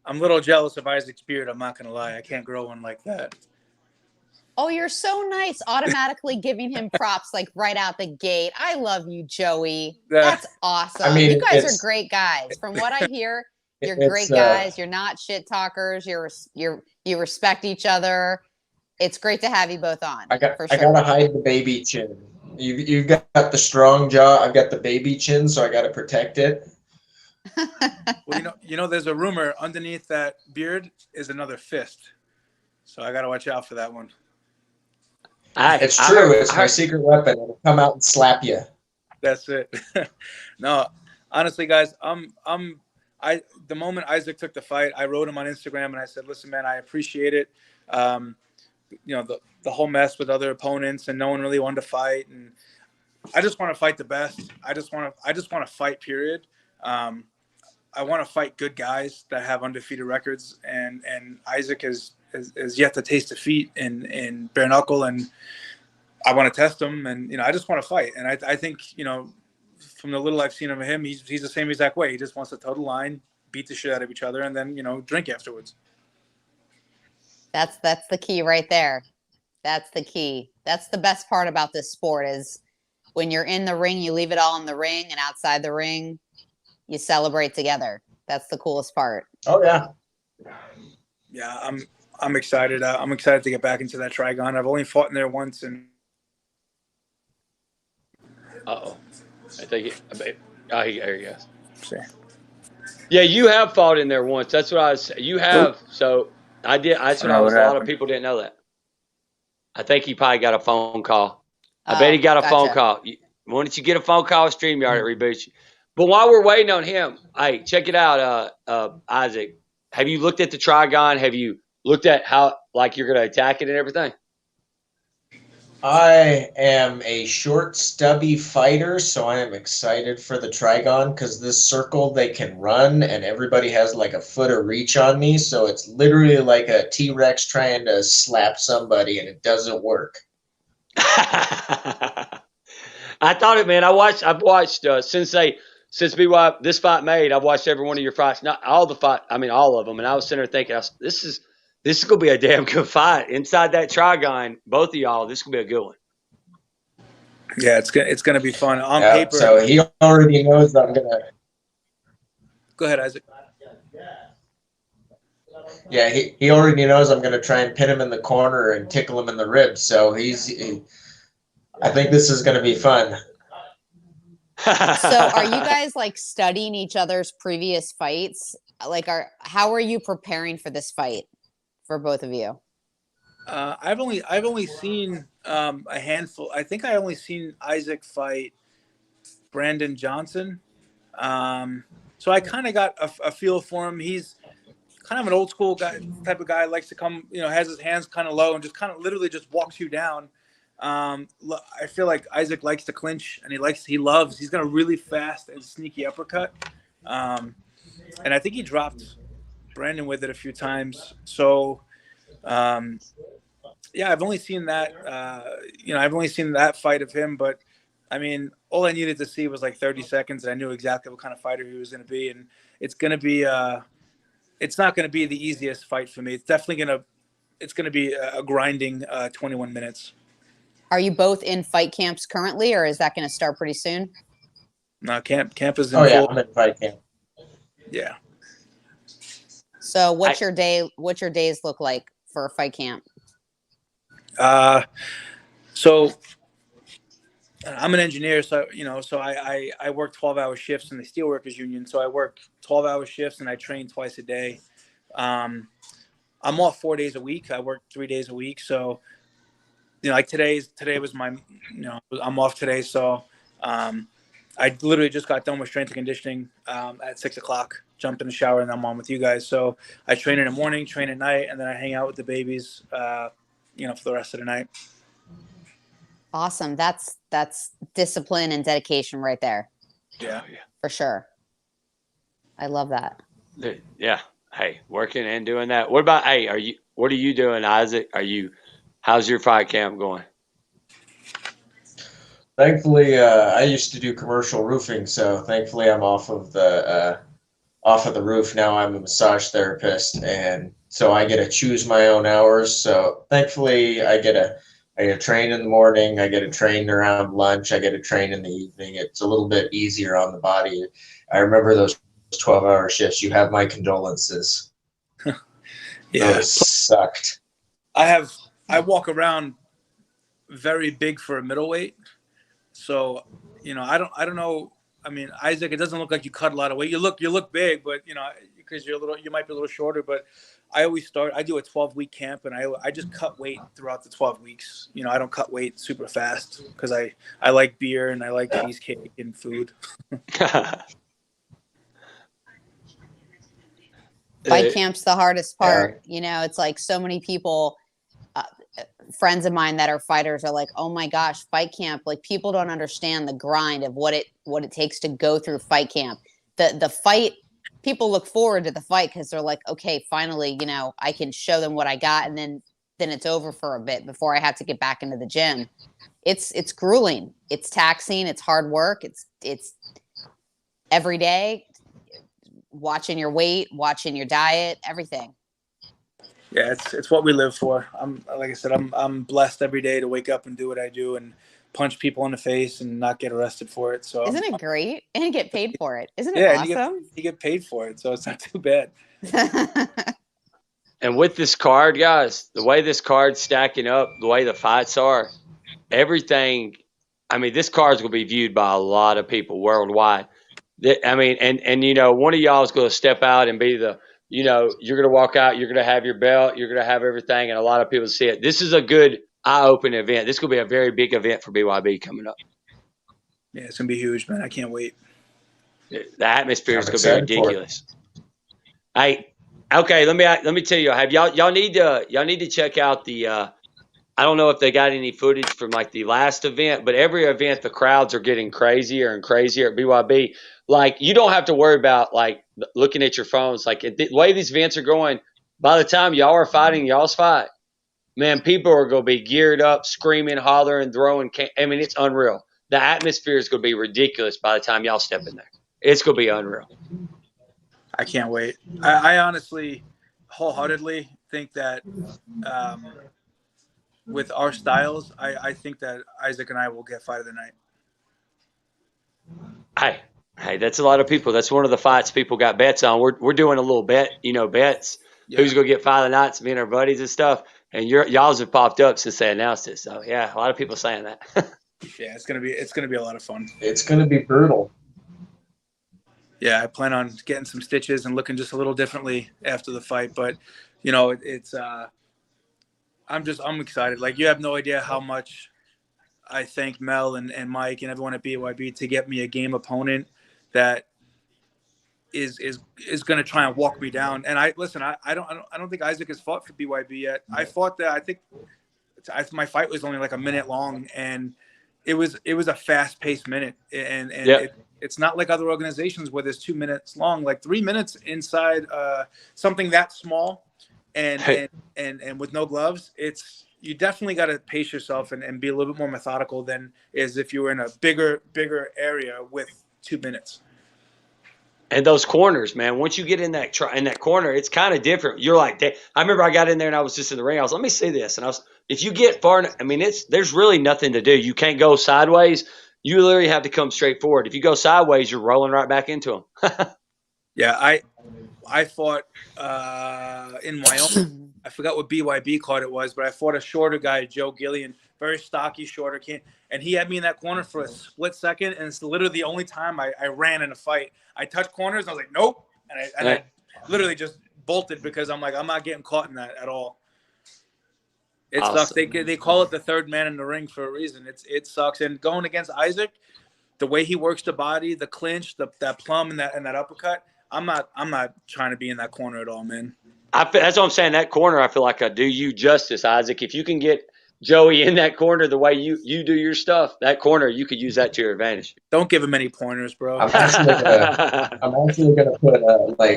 [SPEAKER 6] a little jealous of Isaac's beard. I'm not going to lie. I can't grow one like that.
[SPEAKER 2] Oh, you're so nice. Automatically giving him props like right out the gate. I love you, Joey. That's awesome. I mean, you guys are great guys. From what I hear, you're great guys. You're not shit talkers. You respect each other. It's great to have you both on.
[SPEAKER 5] I gotta hide the baby chin. You've got the strong jaw. I've got the baby chin, so I gotta protect it.
[SPEAKER 6] Well, there's a rumor underneath that beard is another fist, so I gotta watch out for that one.
[SPEAKER 5] It's true. It's my secret weapon. It'll come out and slap you.
[SPEAKER 6] That's it. No, honestly, guys, the moment Isaac took the fight, I wrote him on Instagram and I said, "Listen, man, I appreciate it. The whole mess with other opponents and no one really wanted to fight, and I just want to fight the best. I just want to fight. Period. I want to fight good guys that have undefeated records, and Isaac has yet to taste defeat in bare knuckle, and I want to test him, and I just want to fight, and I think from the little I've seen of him, he's the same exact way. He just wants to toe the line, beat the shit out of each other, and then drink afterwards.
[SPEAKER 2] That's the key right there. That's the key. That's the best part about this sport is when you're in the ring, you leave it all in the ring, and outside the ring, you celebrate together. That's the coolest part.
[SPEAKER 5] Oh yeah.
[SPEAKER 6] Yeah, I'm excited. I'm excited to get back into that Trigon. I've only fought in there once, and
[SPEAKER 3] Uh-oh. I think there he goes.
[SPEAKER 6] see.
[SPEAKER 3] Yeah, you have fought in there once. That's what I was. You have. So I did. That's what I was. A lot of people didn't know that. I think he probably got a phone call. I bet he got a phone call. Why don't you get a phone call with StreamYard, it reboots you. But while we're waiting on him, hey, check it out, Isaac. Have you looked at the Trigon? Have you looked at how like you're going to attack it and everything?
[SPEAKER 5] I am a short, stubby fighter, so I am excited for the Trigon because this circle they can run, and everybody has like a foot of reach on me, so it's literally like a T-Rex trying to slap somebody, and it doesn't work.
[SPEAKER 3] I thought it, man. I've watched since BYB this fight made. I've watched every one of your fights, not all the fight. I mean, all of them. And I was sitting there thinking, this is gonna be a damn good fight inside that Trigon. Both of y'all, this is gonna be a good one.
[SPEAKER 6] Yeah, it's gonna be fun on paper.
[SPEAKER 5] So he already knows I'm gonna.
[SPEAKER 6] Go ahead, Isaac.
[SPEAKER 5] Yeah, he already knows I'm gonna try and pin him in the corner and tickle him in the ribs. So I think this is gonna be fun.
[SPEAKER 2] So are you guys like studying each other's previous fights? Like, how are you preparing for this fight for both of you?
[SPEAKER 6] I've only seen a handful. I think I only seen Isaac fight Brandon Johnson. So I kind of got a feel for him. He's kind of an old school guy, type of guy, likes to come, has his hands kind of low and just kind of literally just walks you down. I feel like Isaac likes to clinch, and he's got a really fast and sneaky uppercut. And I think he dropped Brandon with it a few times. So, yeah, I've only seen that, I've only seen that fight of him, but I mean, all I needed to see was like 30 seconds, and I knew exactly what kind of fighter he was going to be. And it's going to be, it's not going to be the easiest fight for me. It's definitely going to be a grinding 21 minutes.
[SPEAKER 2] Are you both in fight camps currently, or is that going to start pretty soon?
[SPEAKER 6] No, camp is in
[SPEAKER 5] Oh yeah,
[SPEAKER 6] full.
[SPEAKER 5] I'm in fight camp.
[SPEAKER 6] Yeah.
[SPEAKER 2] So what's your days look like for a fight camp?
[SPEAKER 6] So I'm an engineer, so I work 12-hour shifts in the Steelworkers Union. So I work 12-hour shifts and I train twice a day. I'm off 4 days a week. I work 3 days a week. So like today was my, I'm off today. So I literally just got done with strength and conditioning at 6 o'clock. Jumped in the shower and I'm on with you guys. So I train in the morning, train at night, and then I hang out with the babies, for the rest of the night.
[SPEAKER 2] Awesome. That's discipline and dedication right there.
[SPEAKER 6] Yeah.
[SPEAKER 2] For sure. I love that.
[SPEAKER 3] Yeah. Hey, working and doing that. What about, what are you doing, Isaac? How's your fight camp going?
[SPEAKER 5] Thankfully, I used to do commercial roofing, so thankfully I'm off of the roof now. I'm a massage therapist, and so I get to choose my own hours. So thankfully, I get to train in the morning. I get to train around lunch. I get to train in the evening. It's a little bit easier on the body. I remember those 12-hour shifts. You have my condolences.
[SPEAKER 6] Yeah,
[SPEAKER 5] those sucked.
[SPEAKER 6] I walk around very big for a middleweight. So, I don't know. I mean, Isaac, it doesn't look like you cut a lot of weight. You look big, but because you might be a little shorter, but I do a 12-week camp, and I just cut weight throughout the 12 weeks. I don't cut weight super fast because I like beer and I like cheesecake and food.
[SPEAKER 2] Fight camp's the hardest part. It's like so many people, friends of mine that are fighters are like, oh my gosh, fight camp. Like, people don't understand the grind of what it takes to go through fight camp. The fight, people look forward to the fight because they're like, okay, finally, I can show them what I got, and then it's over for a bit before I have to get back into the gym. It's grueling. It's taxing. It's hard work. It's every day, watching your weight, watching your diet, everything.
[SPEAKER 6] Yeah, it's what we live for. Like I said, I'm blessed every day to wake up and do what I do and punch people in the face and not get arrested for it. So
[SPEAKER 2] isn't it great? And get paid for it. Isn't it awesome?
[SPEAKER 6] You get paid for it, so it's not too bad.
[SPEAKER 3] And with this card, guys, the way this card's stacking up, the way the fights are, everything. I mean, this card's going to be viewed by a lot of people worldwide. I mean, and one of y'all is going to step out and be the, you're going to walk out, you're going to have your belt, you're going to have everything, and a lot of people see it. This is a good eye-opening event. This is going to be a very big event for BYB coming up.
[SPEAKER 6] Yeah, it's going to be huge, man. I can't wait.
[SPEAKER 3] The atmosphere is going to be ridiculous. Hey, okay, let me tell you, have y'all need to check out the I don't know if they got any footage from like the last event, but every event the crowds are getting crazier and crazier at BYB. Like, you don't have to worry about like looking at your phones. Like, the way these events are going, by the time y'all are fighting y'all's fight, man, people are going to be geared up, screaming, hollering, throwing. I mean, it's unreal. The atmosphere is going to be ridiculous by the time y'all step in there. It's going to be unreal.
[SPEAKER 6] I can't wait. I honestly, wholeheartedly think that with our styles, I think that Isaac and I will get fight of the night.
[SPEAKER 3] Hey, that's a lot of people. That's one of the fights people got bets on. We're doing a little bet, bets. Yeah. Who's going to get fight of the night? Me and our buddies and stuff. And y'all's have popped up since they announced it. So yeah, a lot of people saying that.
[SPEAKER 6] Yeah, it's gonna be a lot of fun.
[SPEAKER 5] It's gonna be brutal.
[SPEAKER 6] Yeah, I plan on getting some stitches and looking just a little differently after the fight. But it's I'm excited. Like, you have no idea how much I thank Mel and Mike and everyone at BYB to get me a game opponent that is going to try and walk me down. And I don't think Isaac has fought for BYB yet. I fought that. I think my fight was only like a minute long, and it was a fast paced minute. And yep. It's not like other organizations where there's 2 minutes long. Like 3 minutes inside something that small and with no gloves, you definitely got to pace yourself and be a little bit more methodical than as if you were in a bigger area with 2 minutes.
[SPEAKER 3] And those corners, man, once you get in that corner, it's kind of different. You're like, I remember I got in there and I was just in the ring. I was, let me see this. And if you get far, I mean, there's really nothing to do. You can't go sideways. You literally have to come straight forward. If you go sideways, you're rolling right back into them.
[SPEAKER 6] Yeah, I fought in Wyoming. I forgot what BYB card it was, but I fought a shorter guy, Joe Gillian, very stocky, shorter kid. And he had me in that corner for a split second, and it's literally the only time I ran in a fight. I touched corners, and I was like, nope. And I literally just bolted because I'm like, I'm not getting caught in that at all. It sucks. They call it the third man in the ring for a reason. It sucks. And going against Isaac, the way he works the body, the clinch, that plum and that uppercut, I'm not trying to be in that corner at all, man.
[SPEAKER 3] That's what I'm saying. That corner, I feel like I do you justice, Isaac. If you can get Joey in that corner the way you do your stuff, that corner, you could use that to your advantage.
[SPEAKER 6] Don't give him any pointers, bro.
[SPEAKER 5] I'm actually gonna put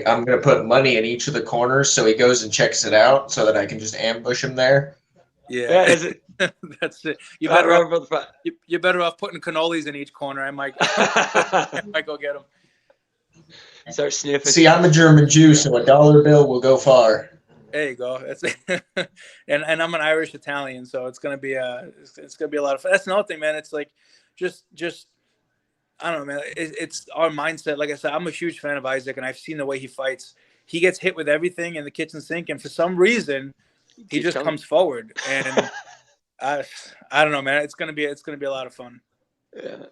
[SPEAKER 5] I'm gonna put money in each of the corners so he goes and checks it out so that I can just ambush him there.
[SPEAKER 6] Yeah, that's it. You're better off putting cannolis in each corner. I might go get them.
[SPEAKER 3] Start sniffing.
[SPEAKER 5] See, I'm a German Jew, so a dollar bill will go far.
[SPEAKER 6] There you go. That's it. and I'm an Irish Italian, so it's gonna be a lot of fun. That's another thing, man. It's like just I don't know, man. It's our mindset. Like I said, I'm a huge fan of Isaac, and I've seen the way he fights. He gets hit with everything in the kitchen sink, and for some reason, he just comes forward. And I don't know, man. It's gonna be a lot of fun.
[SPEAKER 3] Yeah.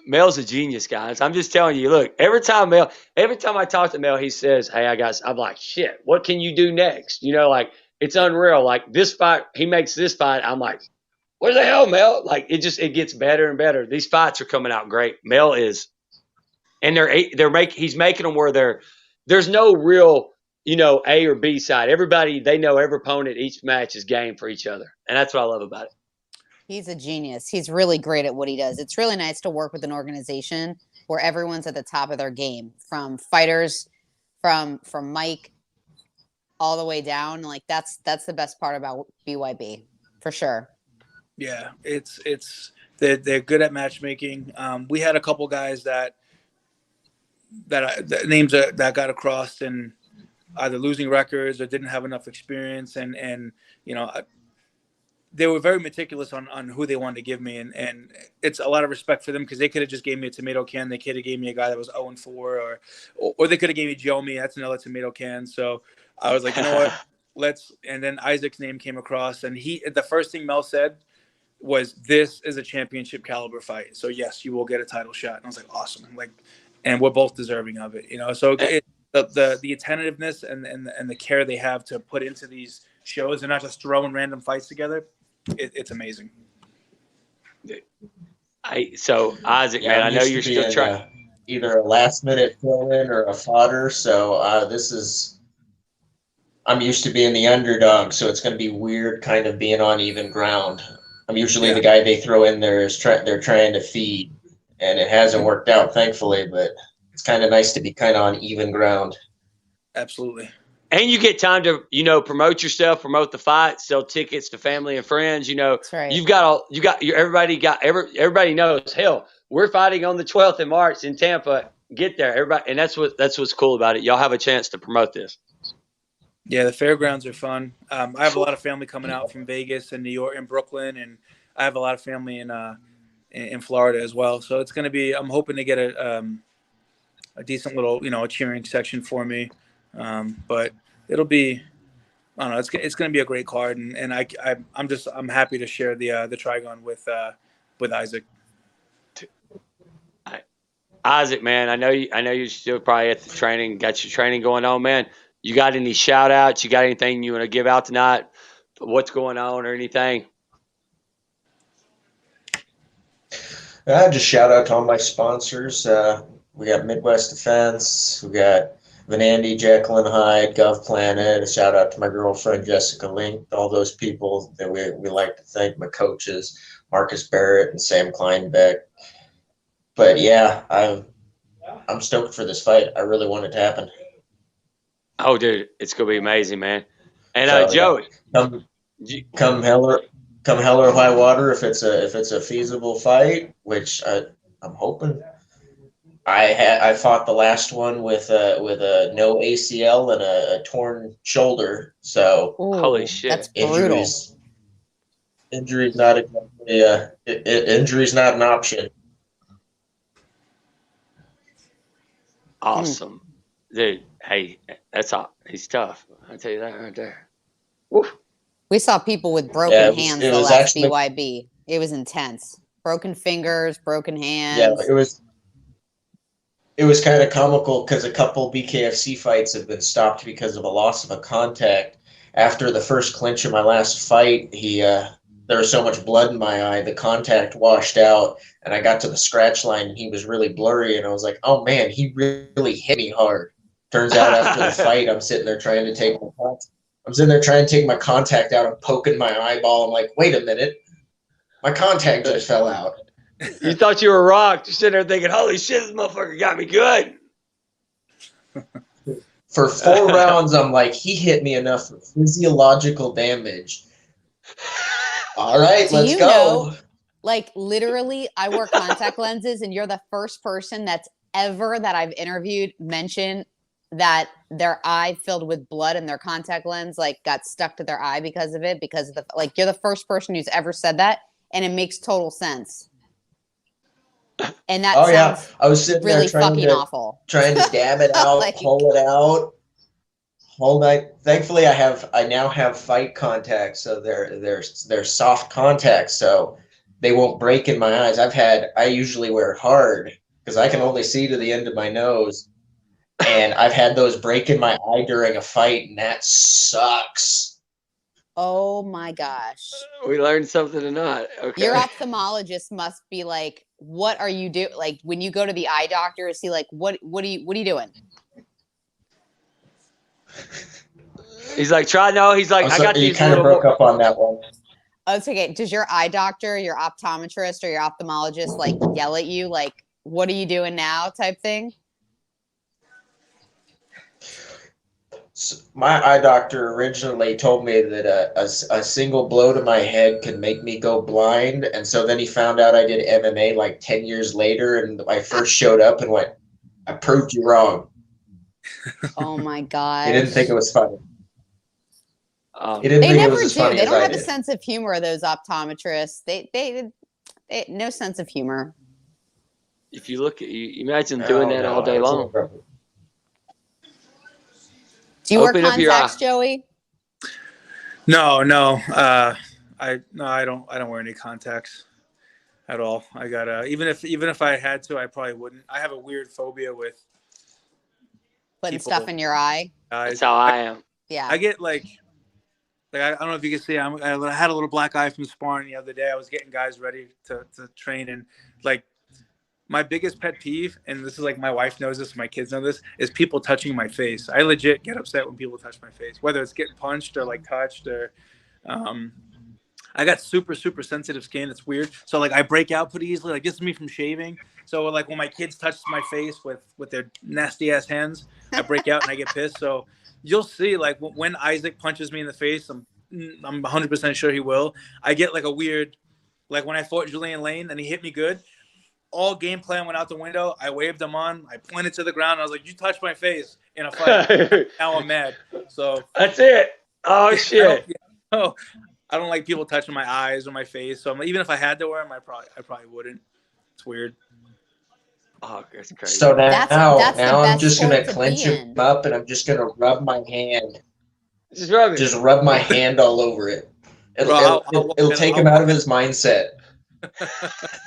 [SPEAKER 3] Mel's a genius, guys. I'm just telling you. Look, every time I talk to Mel, he says, "Hey, I'm like, shit. What can you do next?" Like, it's unreal. Like, this fight, he makes this fight. I'm like, what the hell, Mel? Like, it gets better and better. These fights are coming out great. Mel is, and he's making them where there's no real, A or B side. Everybody, they know every opponent, each match is game for each other, and that's what I love about it.
[SPEAKER 2] He's a genius. He's really great at what he does. It's really nice to work with an organization where everyone's at the top of their game, from fighters, from Mike, all the way down. Like, that's the best part about BYB, for sure.
[SPEAKER 6] Yeah, they're good at matchmaking. We had a couple guys that names that got across and either losing records or didn't have enough experience, and they were very meticulous on who they wanted to give me, and it's a lot of respect for them, because they could have just gave me a tomato can. They could have gave me a guy that was 0-4, or they could have gave me Jomi. That's another tomato can. So I was like, you know what? and then Isaac's name came across, and the first thing Mel said was, "This is a championship caliber fight. So yes, you will get a title shot." And I was like, awesome. Like, and we're both deserving of it, you know? So the attentiveness and the care they have to put into these shows and not just throwing random fights together. It's amazing.
[SPEAKER 3] So Isaac, man, I know you're still trying.
[SPEAKER 5] Either a last minute fill in or a fodder. So I'm used to being the underdog, so it's going to be weird kind of being on even ground. I'm usually the guy they throw in there they're trying to feed, and it hasn't worked out, thankfully, but it's kind of nice to be kind of on even ground.
[SPEAKER 6] Absolutely.
[SPEAKER 3] And you get time to, you know, promote yourself, promote the fight, sell tickets to family and friends. You know,
[SPEAKER 2] That's right.
[SPEAKER 3] everybody knows. Hell, we're fighting on the 12th of March in Tampa. Get there, everybody, and that's what's cool about it. Y'all have a chance to promote this.
[SPEAKER 6] Yeah, the fairgrounds are fun. I have a lot of family coming out from Vegas and New York and Brooklyn, and I have a lot of family in Florida as well. So it's going to be. I'm hoping to get a decent little, you know, a cheering section for me. But it'll be, I don't know, it's going to be a great card, and I'm happy to share the Trigon with Isaac.
[SPEAKER 3] Isaac, man, I know you're still probably at the training, got your training going on, man. You got any shout outs? You got anything you want to give out tonight? What's going on or anything?
[SPEAKER 5] Just shout out to all my sponsors. We got Midwest Defense. We got Vanandi, Jacqueline Hyde, Gov Planet. A shout out to my girlfriend, Jessica Link. All those people that we like to thank, my coaches, Marcus Barrett and Sam Kleinbeck. But yeah, I'm stoked for this fight. I really want it to happen.
[SPEAKER 3] Oh, dude, it's gonna be amazing, man. And Joey,
[SPEAKER 5] come hell or high water, if it's a feasible fight, which I'm hoping. I fought the last one with a no ACL and a torn shoulder. So
[SPEAKER 2] Ooh,
[SPEAKER 3] holy shit,
[SPEAKER 2] that's brutal.
[SPEAKER 5] Injury's not an option.
[SPEAKER 3] Awesome, dude. Hey, that's all. He's tough. I'll tell you that right there. Woo.
[SPEAKER 2] We saw people with broken hands the last
[SPEAKER 5] actually,
[SPEAKER 2] BYB. It was intense. Broken fingers, broken hands.
[SPEAKER 5] Yeah, it was kind of comical because a couple BKFC fights have been stopped because of a loss of a contact. After the first clinch of my last fight, there was so much blood in my eye, the contact washed out, and I got to the scratch line, and he was really blurry, and I was like, oh, man, he really hit me hard. Turns out after the fight, I'm sitting there trying to take my contact out. I'm poking my eyeball. I'm like, wait a minute. My contact just fell out.
[SPEAKER 3] You thought you were rocked. You're sitting there thinking, holy shit, this motherfucker got me good.
[SPEAKER 5] For 4 rounds, I'm like, he hit me enough for physiological damage. All right, let's go.
[SPEAKER 2] Like, literally, I wear contact lenses, and you're the first person that I've interviewed mentioned that their eye filled with blood and their contact lens like got stuck to their eye because of it, because of you're the first person who's ever said that, and it makes total sense. And that sounds
[SPEAKER 5] I was sitting
[SPEAKER 2] really
[SPEAKER 5] there
[SPEAKER 2] fucking awful.
[SPEAKER 5] Trying to dab it out, pull it out whole night. Thankfully, I now have fight contacts, so they're soft contacts, so they won't break in my eyes. I usually wear hard because I can only see to the end of my nose. And I've had those break in my eye during a fight, and that sucks.
[SPEAKER 2] Oh my gosh.
[SPEAKER 3] We learned something tonight. Okay.
[SPEAKER 2] Your ophthalmologist must be like, what are you doing? Like, when you go to the eye doctor, is he like, what are you doing?
[SPEAKER 3] He's like, he's like, I got these.
[SPEAKER 5] You kind of broke up on that one.
[SPEAKER 2] Oh, it's okay. Does your eye doctor, your optometrist, or your ophthalmologist like yell at you like, what are you doing now type thing?
[SPEAKER 5] So my eye doctor originally told me that a single blow to my head could make me go blind, and so then he found out I did MMA like 10 years later, and I first showed up and went, I proved you wrong.
[SPEAKER 2] Oh my god!
[SPEAKER 5] He didn't think it was funny.
[SPEAKER 2] They never do. They don't have a sense of humor. Those optometrists, they no sense of humor.
[SPEAKER 3] If you look at you, imagine doing that all day long.
[SPEAKER 2] Do you wear contacts, Joey?
[SPEAKER 6] No, no. I don't wear any contacts at all. I got even if I had to, I probably wouldn't. I have a weird phobia with
[SPEAKER 2] Putting
[SPEAKER 6] people
[SPEAKER 2] stuff in your eye.
[SPEAKER 3] That's
[SPEAKER 6] eyes.
[SPEAKER 3] how I am.
[SPEAKER 2] Yeah.
[SPEAKER 6] I get like I don't know if you can see. I had a little black eye from sparring the other day. I was getting guys ready to train, and like my biggest pet peeve, and this is like my wife knows this, my kids know this, is people touching my face. I legit get upset when people touch my face, whether it's getting punched or like touched or. I got super sensitive skin. It's weird. So like I break out pretty easily. Like this is me from shaving. So like when my kids touch my face with their nasty ass hands, I break out and I get pissed. So you'll see like when Isaac punches me in the face, I'm 100% sure he will. I get like a weird, like when I fought Julian Lane and he hit me good, all game plan went out the window. I waved him on. I pointed to the ground. I was like, "You touched my face in a fight." Now I'm mad. So
[SPEAKER 3] That's it. Oh shit.
[SPEAKER 6] I don't like people touching my eyes or my face. So even if I had to wear them, I probably wouldn't. It's weird.
[SPEAKER 3] Oh, that's crazy.
[SPEAKER 5] So now,
[SPEAKER 2] That's the
[SPEAKER 5] now I'm
[SPEAKER 2] best
[SPEAKER 5] just gonna
[SPEAKER 2] sport to
[SPEAKER 5] clench
[SPEAKER 2] be
[SPEAKER 5] him
[SPEAKER 2] in.
[SPEAKER 5] up, and I'm just gonna rub my hand,
[SPEAKER 3] just rub it.
[SPEAKER 5] just rub my hand all over it. It'll take him out of his mindset.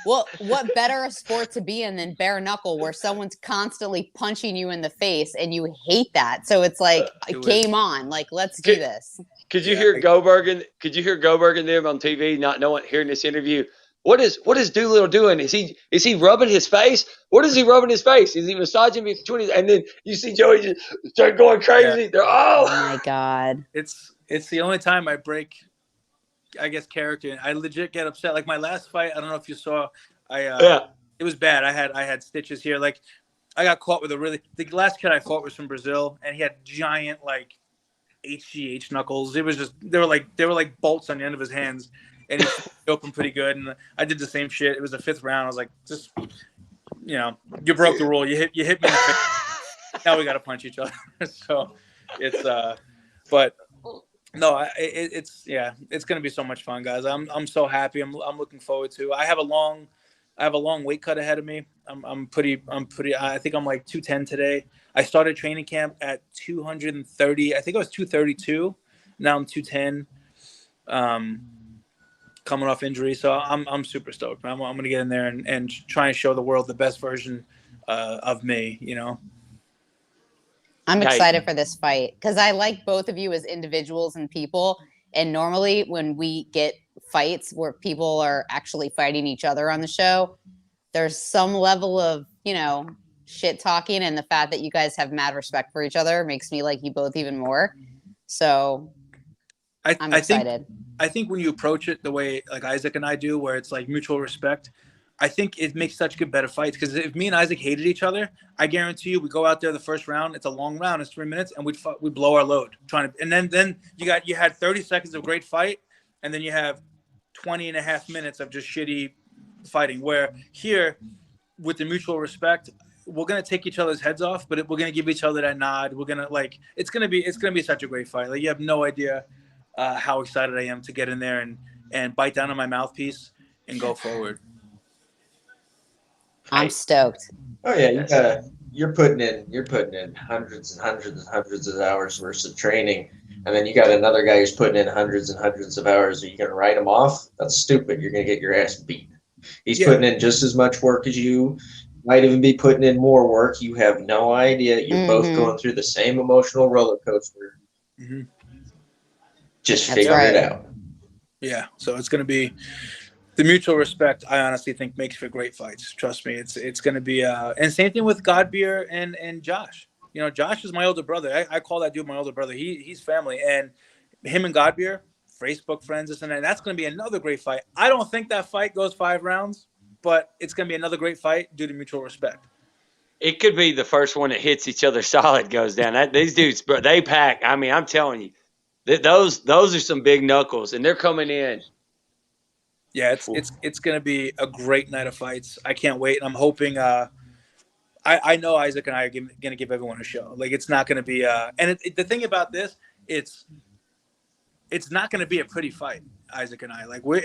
[SPEAKER 2] Well, what better a sport to be in than bare knuckle, where someone's constantly punching you in the face and you hate that? So it's like game on. Like, let's do this.
[SPEAKER 3] Could you hear Goldberg? Could you hear Goldberg and them on TV? Not knowing, hearing this interview. What is Doolittle doing? Is he rubbing his face? What is he rubbing his face? Is he massaging between his? And then you see Joey just start going crazy.
[SPEAKER 6] Yeah.
[SPEAKER 3] They're
[SPEAKER 2] Oh my god!
[SPEAKER 6] It's the only time I break, I guess, character. I legit get upset. Like my last fight, I don't know if you saw. It was bad. I had stitches here. Like I got caught with the last kid I fought was from Brazil, and he had giant like HGH knuckles. It was just they were like bolts on the end of his hands, and he opened pretty good. And I did the same shit. It was the 5th round. I was like, just you broke the rule. You hit me in the face. Now we got to punch each other. So it's but no, it's gonna be so much fun, guys. I'm so happy. I'm looking forward to. I have a long weight cut ahead of me. I'm pretty. I think I'm like 210 today. I started training camp at 230. I think I was 232. Now I'm 210. Coming off injury, so I'm super stoked. I'm gonna get in there and try and show the world the best version of me.
[SPEAKER 2] I'm excited for this fight because I like both of you as individuals and people. And normally when we get fights where people are actually fighting each other on the show, there's some level of, shit talking, and the fact that you guys have mad respect for each other makes me like you both even more. So I'm excited.
[SPEAKER 6] I think when you approach it the way like Isaac and I do, where it's like mutual respect, I think it makes such good, better fights. Because if me and Isaac hated each other, I guarantee you, we go out there the first round. It's a long round. It's 3 minutes, and we blow our load trying to. And then you had 30 seconds of great fight, and then you have 20 and a half minutes of just shitty fighting. Where here, with the mutual respect, we're gonna take each other's heads off, but we're gonna give each other that nod. We're gonna it's gonna be such a great fight. Like you have no idea how excited I am to get in there and bite down on my mouthpiece and go forward.
[SPEAKER 2] I'm stoked.
[SPEAKER 5] Oh yeah, you're putting in hundreds and hundreds and hundreds of hours worth of training, and then you got another guy who's putting in hundreds and hundreds of hours. Are you gonna write him off? That's stupid. You're gonna get your ass beat. He's putting in just as much work as you. Might even be putting in more work. You have no idea. You're both going through the same emotional roller coaster.
[SPEAKER 6] Mm-hmm.
[SPEAKER 5] Just figure it out.
[SPEAKER 6] Yeah. So it's going to be the mutual respect. I honestly think makes for great fights. Trust me. It's going to be and same thing with Godbeer and Josh. Josh is my older brother. I call that dude my older brother. He's family, and him and Godbeer, Facebook friends, this and that. And that's going to be another great fight. I don't think that fight goes 5 rounds. But it's going to be another great fight due to mutual respect.
[SPEAKER 3] It could be the first one that hits each other solid goes down. These dudes, bro, they pack. I mean, I'm telling you, those are some big knuckles, and they're coming in.
[SPEAKER 6] Yeah, it's going to be a great night of fights. I can't wait, and I'm hoping. I know Isaac and I are going to give everyone a show. Like it's not going to be. And the thing about this, it's not going to be a pretty fight. Isaac and I, like we're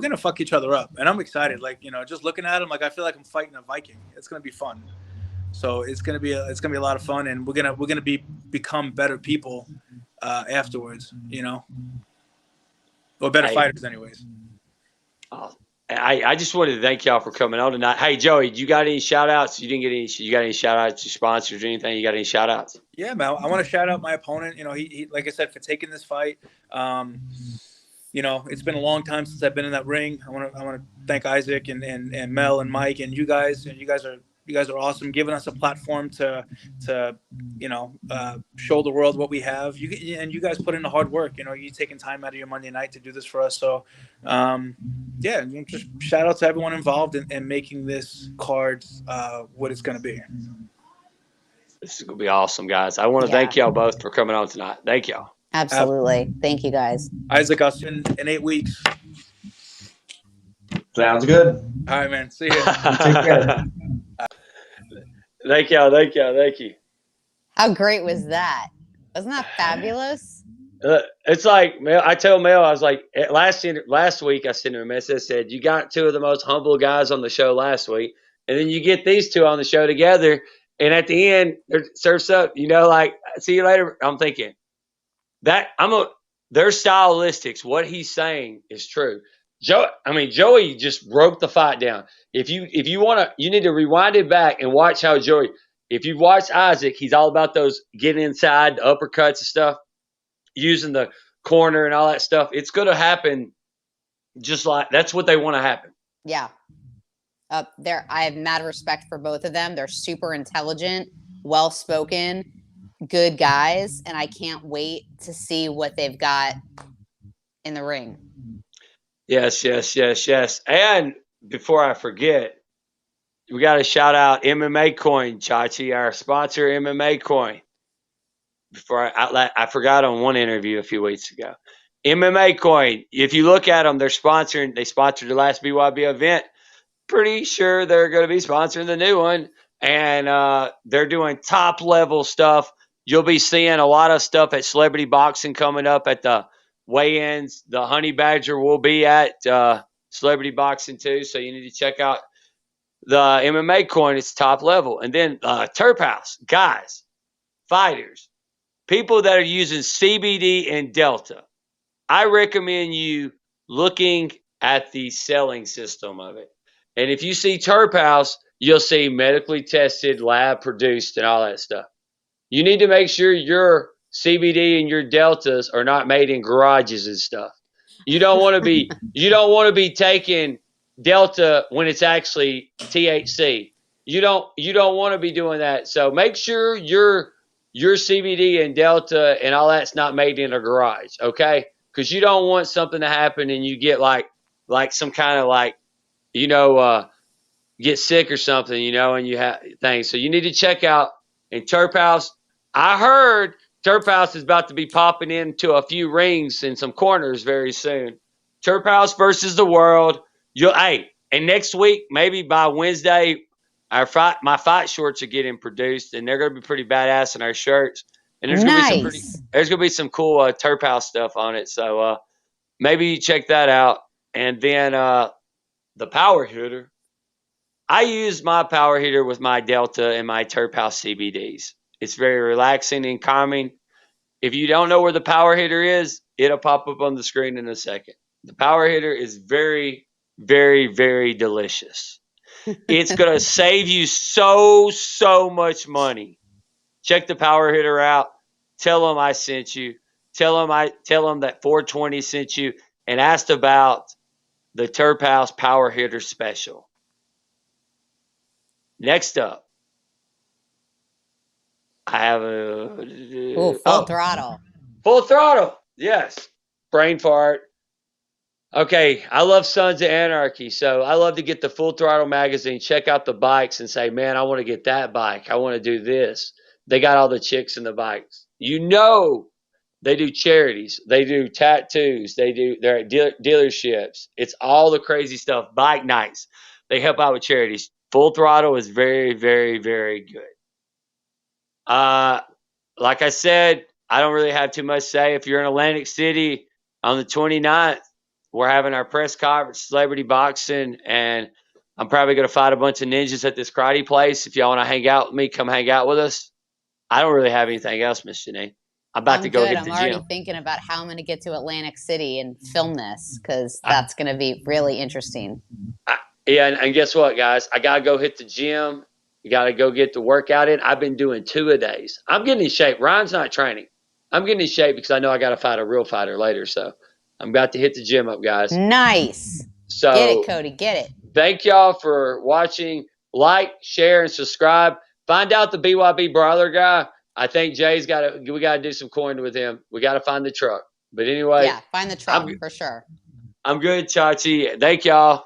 [SPEAKER 6] gonna fuck each other up, and I'm excited. Like just looking at him, like I feel like I'm fighting a Viking. It's gonna be fun. So it's gonna be a lot of fun, and we're gonna become better people afterwards. Or better
[SPEAKER 3] Hey.
[SPEAKER 6] fighters, anyways.
[SPEAKER 3] I just wanted to thank y'all for coming on tonight. Hey, Joey, you got any shout outs? You didn't get any. You got any shout outs to sponsors or anything? You got any shout outs?
[SPEAKER 6] Yeah, man. I want to shout out my opponent. You know, he like I said, for taking this fight. You know, it's been a long time since I've been in that ring. I want to thank Isaac and Mel and Mike and you guys. And you guys are awesome, giving us a platform to you know, show the world what we have. You guys put in the hard work. You know, you taking time out of your Monday night to do this for us. So, yeah, just shout out to everyone involved in making this card what it's going to be.
[SPEAKER 3] This is gonna be awesome, guys. I want to thank y'all both for coming on tonight. Thank y'all.
[SPEAKER 2] Absolutely. Thank you, guys.
[SPEAKER 6] Isaac, I'll see you in 8 weeks.
[SPEAKER 5] Sounds good.
[SPEAKER 6] All right, man. See you.
[SPEAKER 5] Take care.
[SPEAKER 3] Thank y'all. Thank y'all. Thank you.
[SPEAKER 2] How great was that? Wasn't that fabulous?
[SPEAKER 3] It's like Mel, I told Mel, I was like, last week I sent him a message. I said, you got two of the most humble guys on the show last week, and then you get these two on the show together, and at the end, surfs up, you know, like, see you later. I'm thinking that their stylistics, what he's saying is true. Joey just broke the fight down. If you want to, you need to rewind it back and watch how Joey. If you've watched Isaac, he's all about those getting inside, the uppercuts and stuff, using the corner and all that stuff. It's going to happen just like that's what they want to happen.
[SPEAKER 2] Yeah. I have mad respect for both of them. They're super intelligent, well-spoken, good guys, and I can't wait to see what they've got in the ring.
[SPEAKER 3] Yes. And before I forget, we got to shout out MMAcoin, Chachi, our sponsor, MMAcoin. Before I forgot on one interview a few weeks ago. MMAcoin, if you look at them, they sponsored the last BYB event. Pretty sure they're going to be sponsoring the new one. And they're doing top level stuff. You'll be seeing a lot of stuff at Celebrity Boxing coming up at the weigh-ins. The Honey Badger will be at Celebrity Boxing too. So you need to check out the MMAcoin. It's top level. And then Terphouse, guys, fighters, people that are using CBD and Delta. I recommend you looking at the selling system of it. And if you see Terphouse, you'll see medically tested, lab produced, and all that stuff. You need to make sure your CBD and your Deltas are not made in garages and stuff. You don't want to be taking Delta when it's actually THC. You don't want to be doing that. So make sure your CBD and Delta and all that's not made in a garage, okay? Because you don't want something to happen and you get like some kind of like, you know, get sick or something, you know, and you have things. So you need to check out in Terphouse. I heard Terphouse is about to be popping into a few rings and some corners very soon. Terphouse versus the world. And next week, maybe by Wednesday, my fight shorts are getting produced, and they're going to be pretty badass in our shirts. And there's going to be some cool Terphouse stuff on it. So maybe you check that out. And then the PowerHitter. I use my PowerHitter with my Delta and my Terphouse CBDs. It's very relaxing and calming. If you don't know where the PowerHitter is, it'll pop up on the screen in a second. The PowerHitter is very, very, very delicious. It's going to save you so much money. Check the PowerHitter out. Tell them I sent you. Tell them that 420 sent you and asked about the Terphouse PowerHitter special. Next up, I have
[SPEAKER 2] Full throttle.
[SPEAKER 3] Full throttle. Yes. Brain fart. Okay. I love Sons of Anarchy. So I love to get the Full Throttle magazine, check out the bikes and say, man, I want to get that bike. I want to do this. They got all the chicks in the bikes. You know, they do charities. They do tattoos. They're at dealerships. It's all the crazy stuff. Bike nights. They help out with charities. Full Throttle is very, very, very good. Like I said, I don't really have too much to say. If you're in Atlantic City on the 29th, we're having our press conference, Celebrity Boxing, and I'm probably going to fight a bunch of ninjas at this karate place. If y'all want to hang out with me, come hang out with us. I don't really have anything else, Miss Janine. I'm about
[SPEAKER 2] I'm
[SPEAKER 3] to go
[SPEAKER 2] good.
[SPEAKER 3] hit
[SPEAKER 2] I'm
[SPEAKER 3] the
[SPEAKER 2] already
[SPEAKER 3] gym.
[SPEAKER 2] thinking about how I'm going to get to Atlantic City and film this because that's going to be really interesting.
[SPEAKER 3] Yeah, and guess what, guys? I gotta go hit the gym. You gotta go get the workout in. I've been doing 2-a-days. I'm getting in shape. Ryan's not training. I'm getting in shape because I know I gotta fight a real fighter later. So I'm about to hit the gym up, guys.
[SPEAKER 2] Nice.
[SPEAKER 3] So
[SPEAKER 2] Get it, Cody. Get it.
[SPEAKER 3] thank y'all for watching. Like, share, and subscribe. Find out the BYB Brawler guy. I think Jay's we gotta do some coin with him. We gotta find the truck. But anyway,
[SPEAKER 2] Yeah, find the truck for sure.
[SPEAKER 3] I'm good, Chachi. Thank y'all.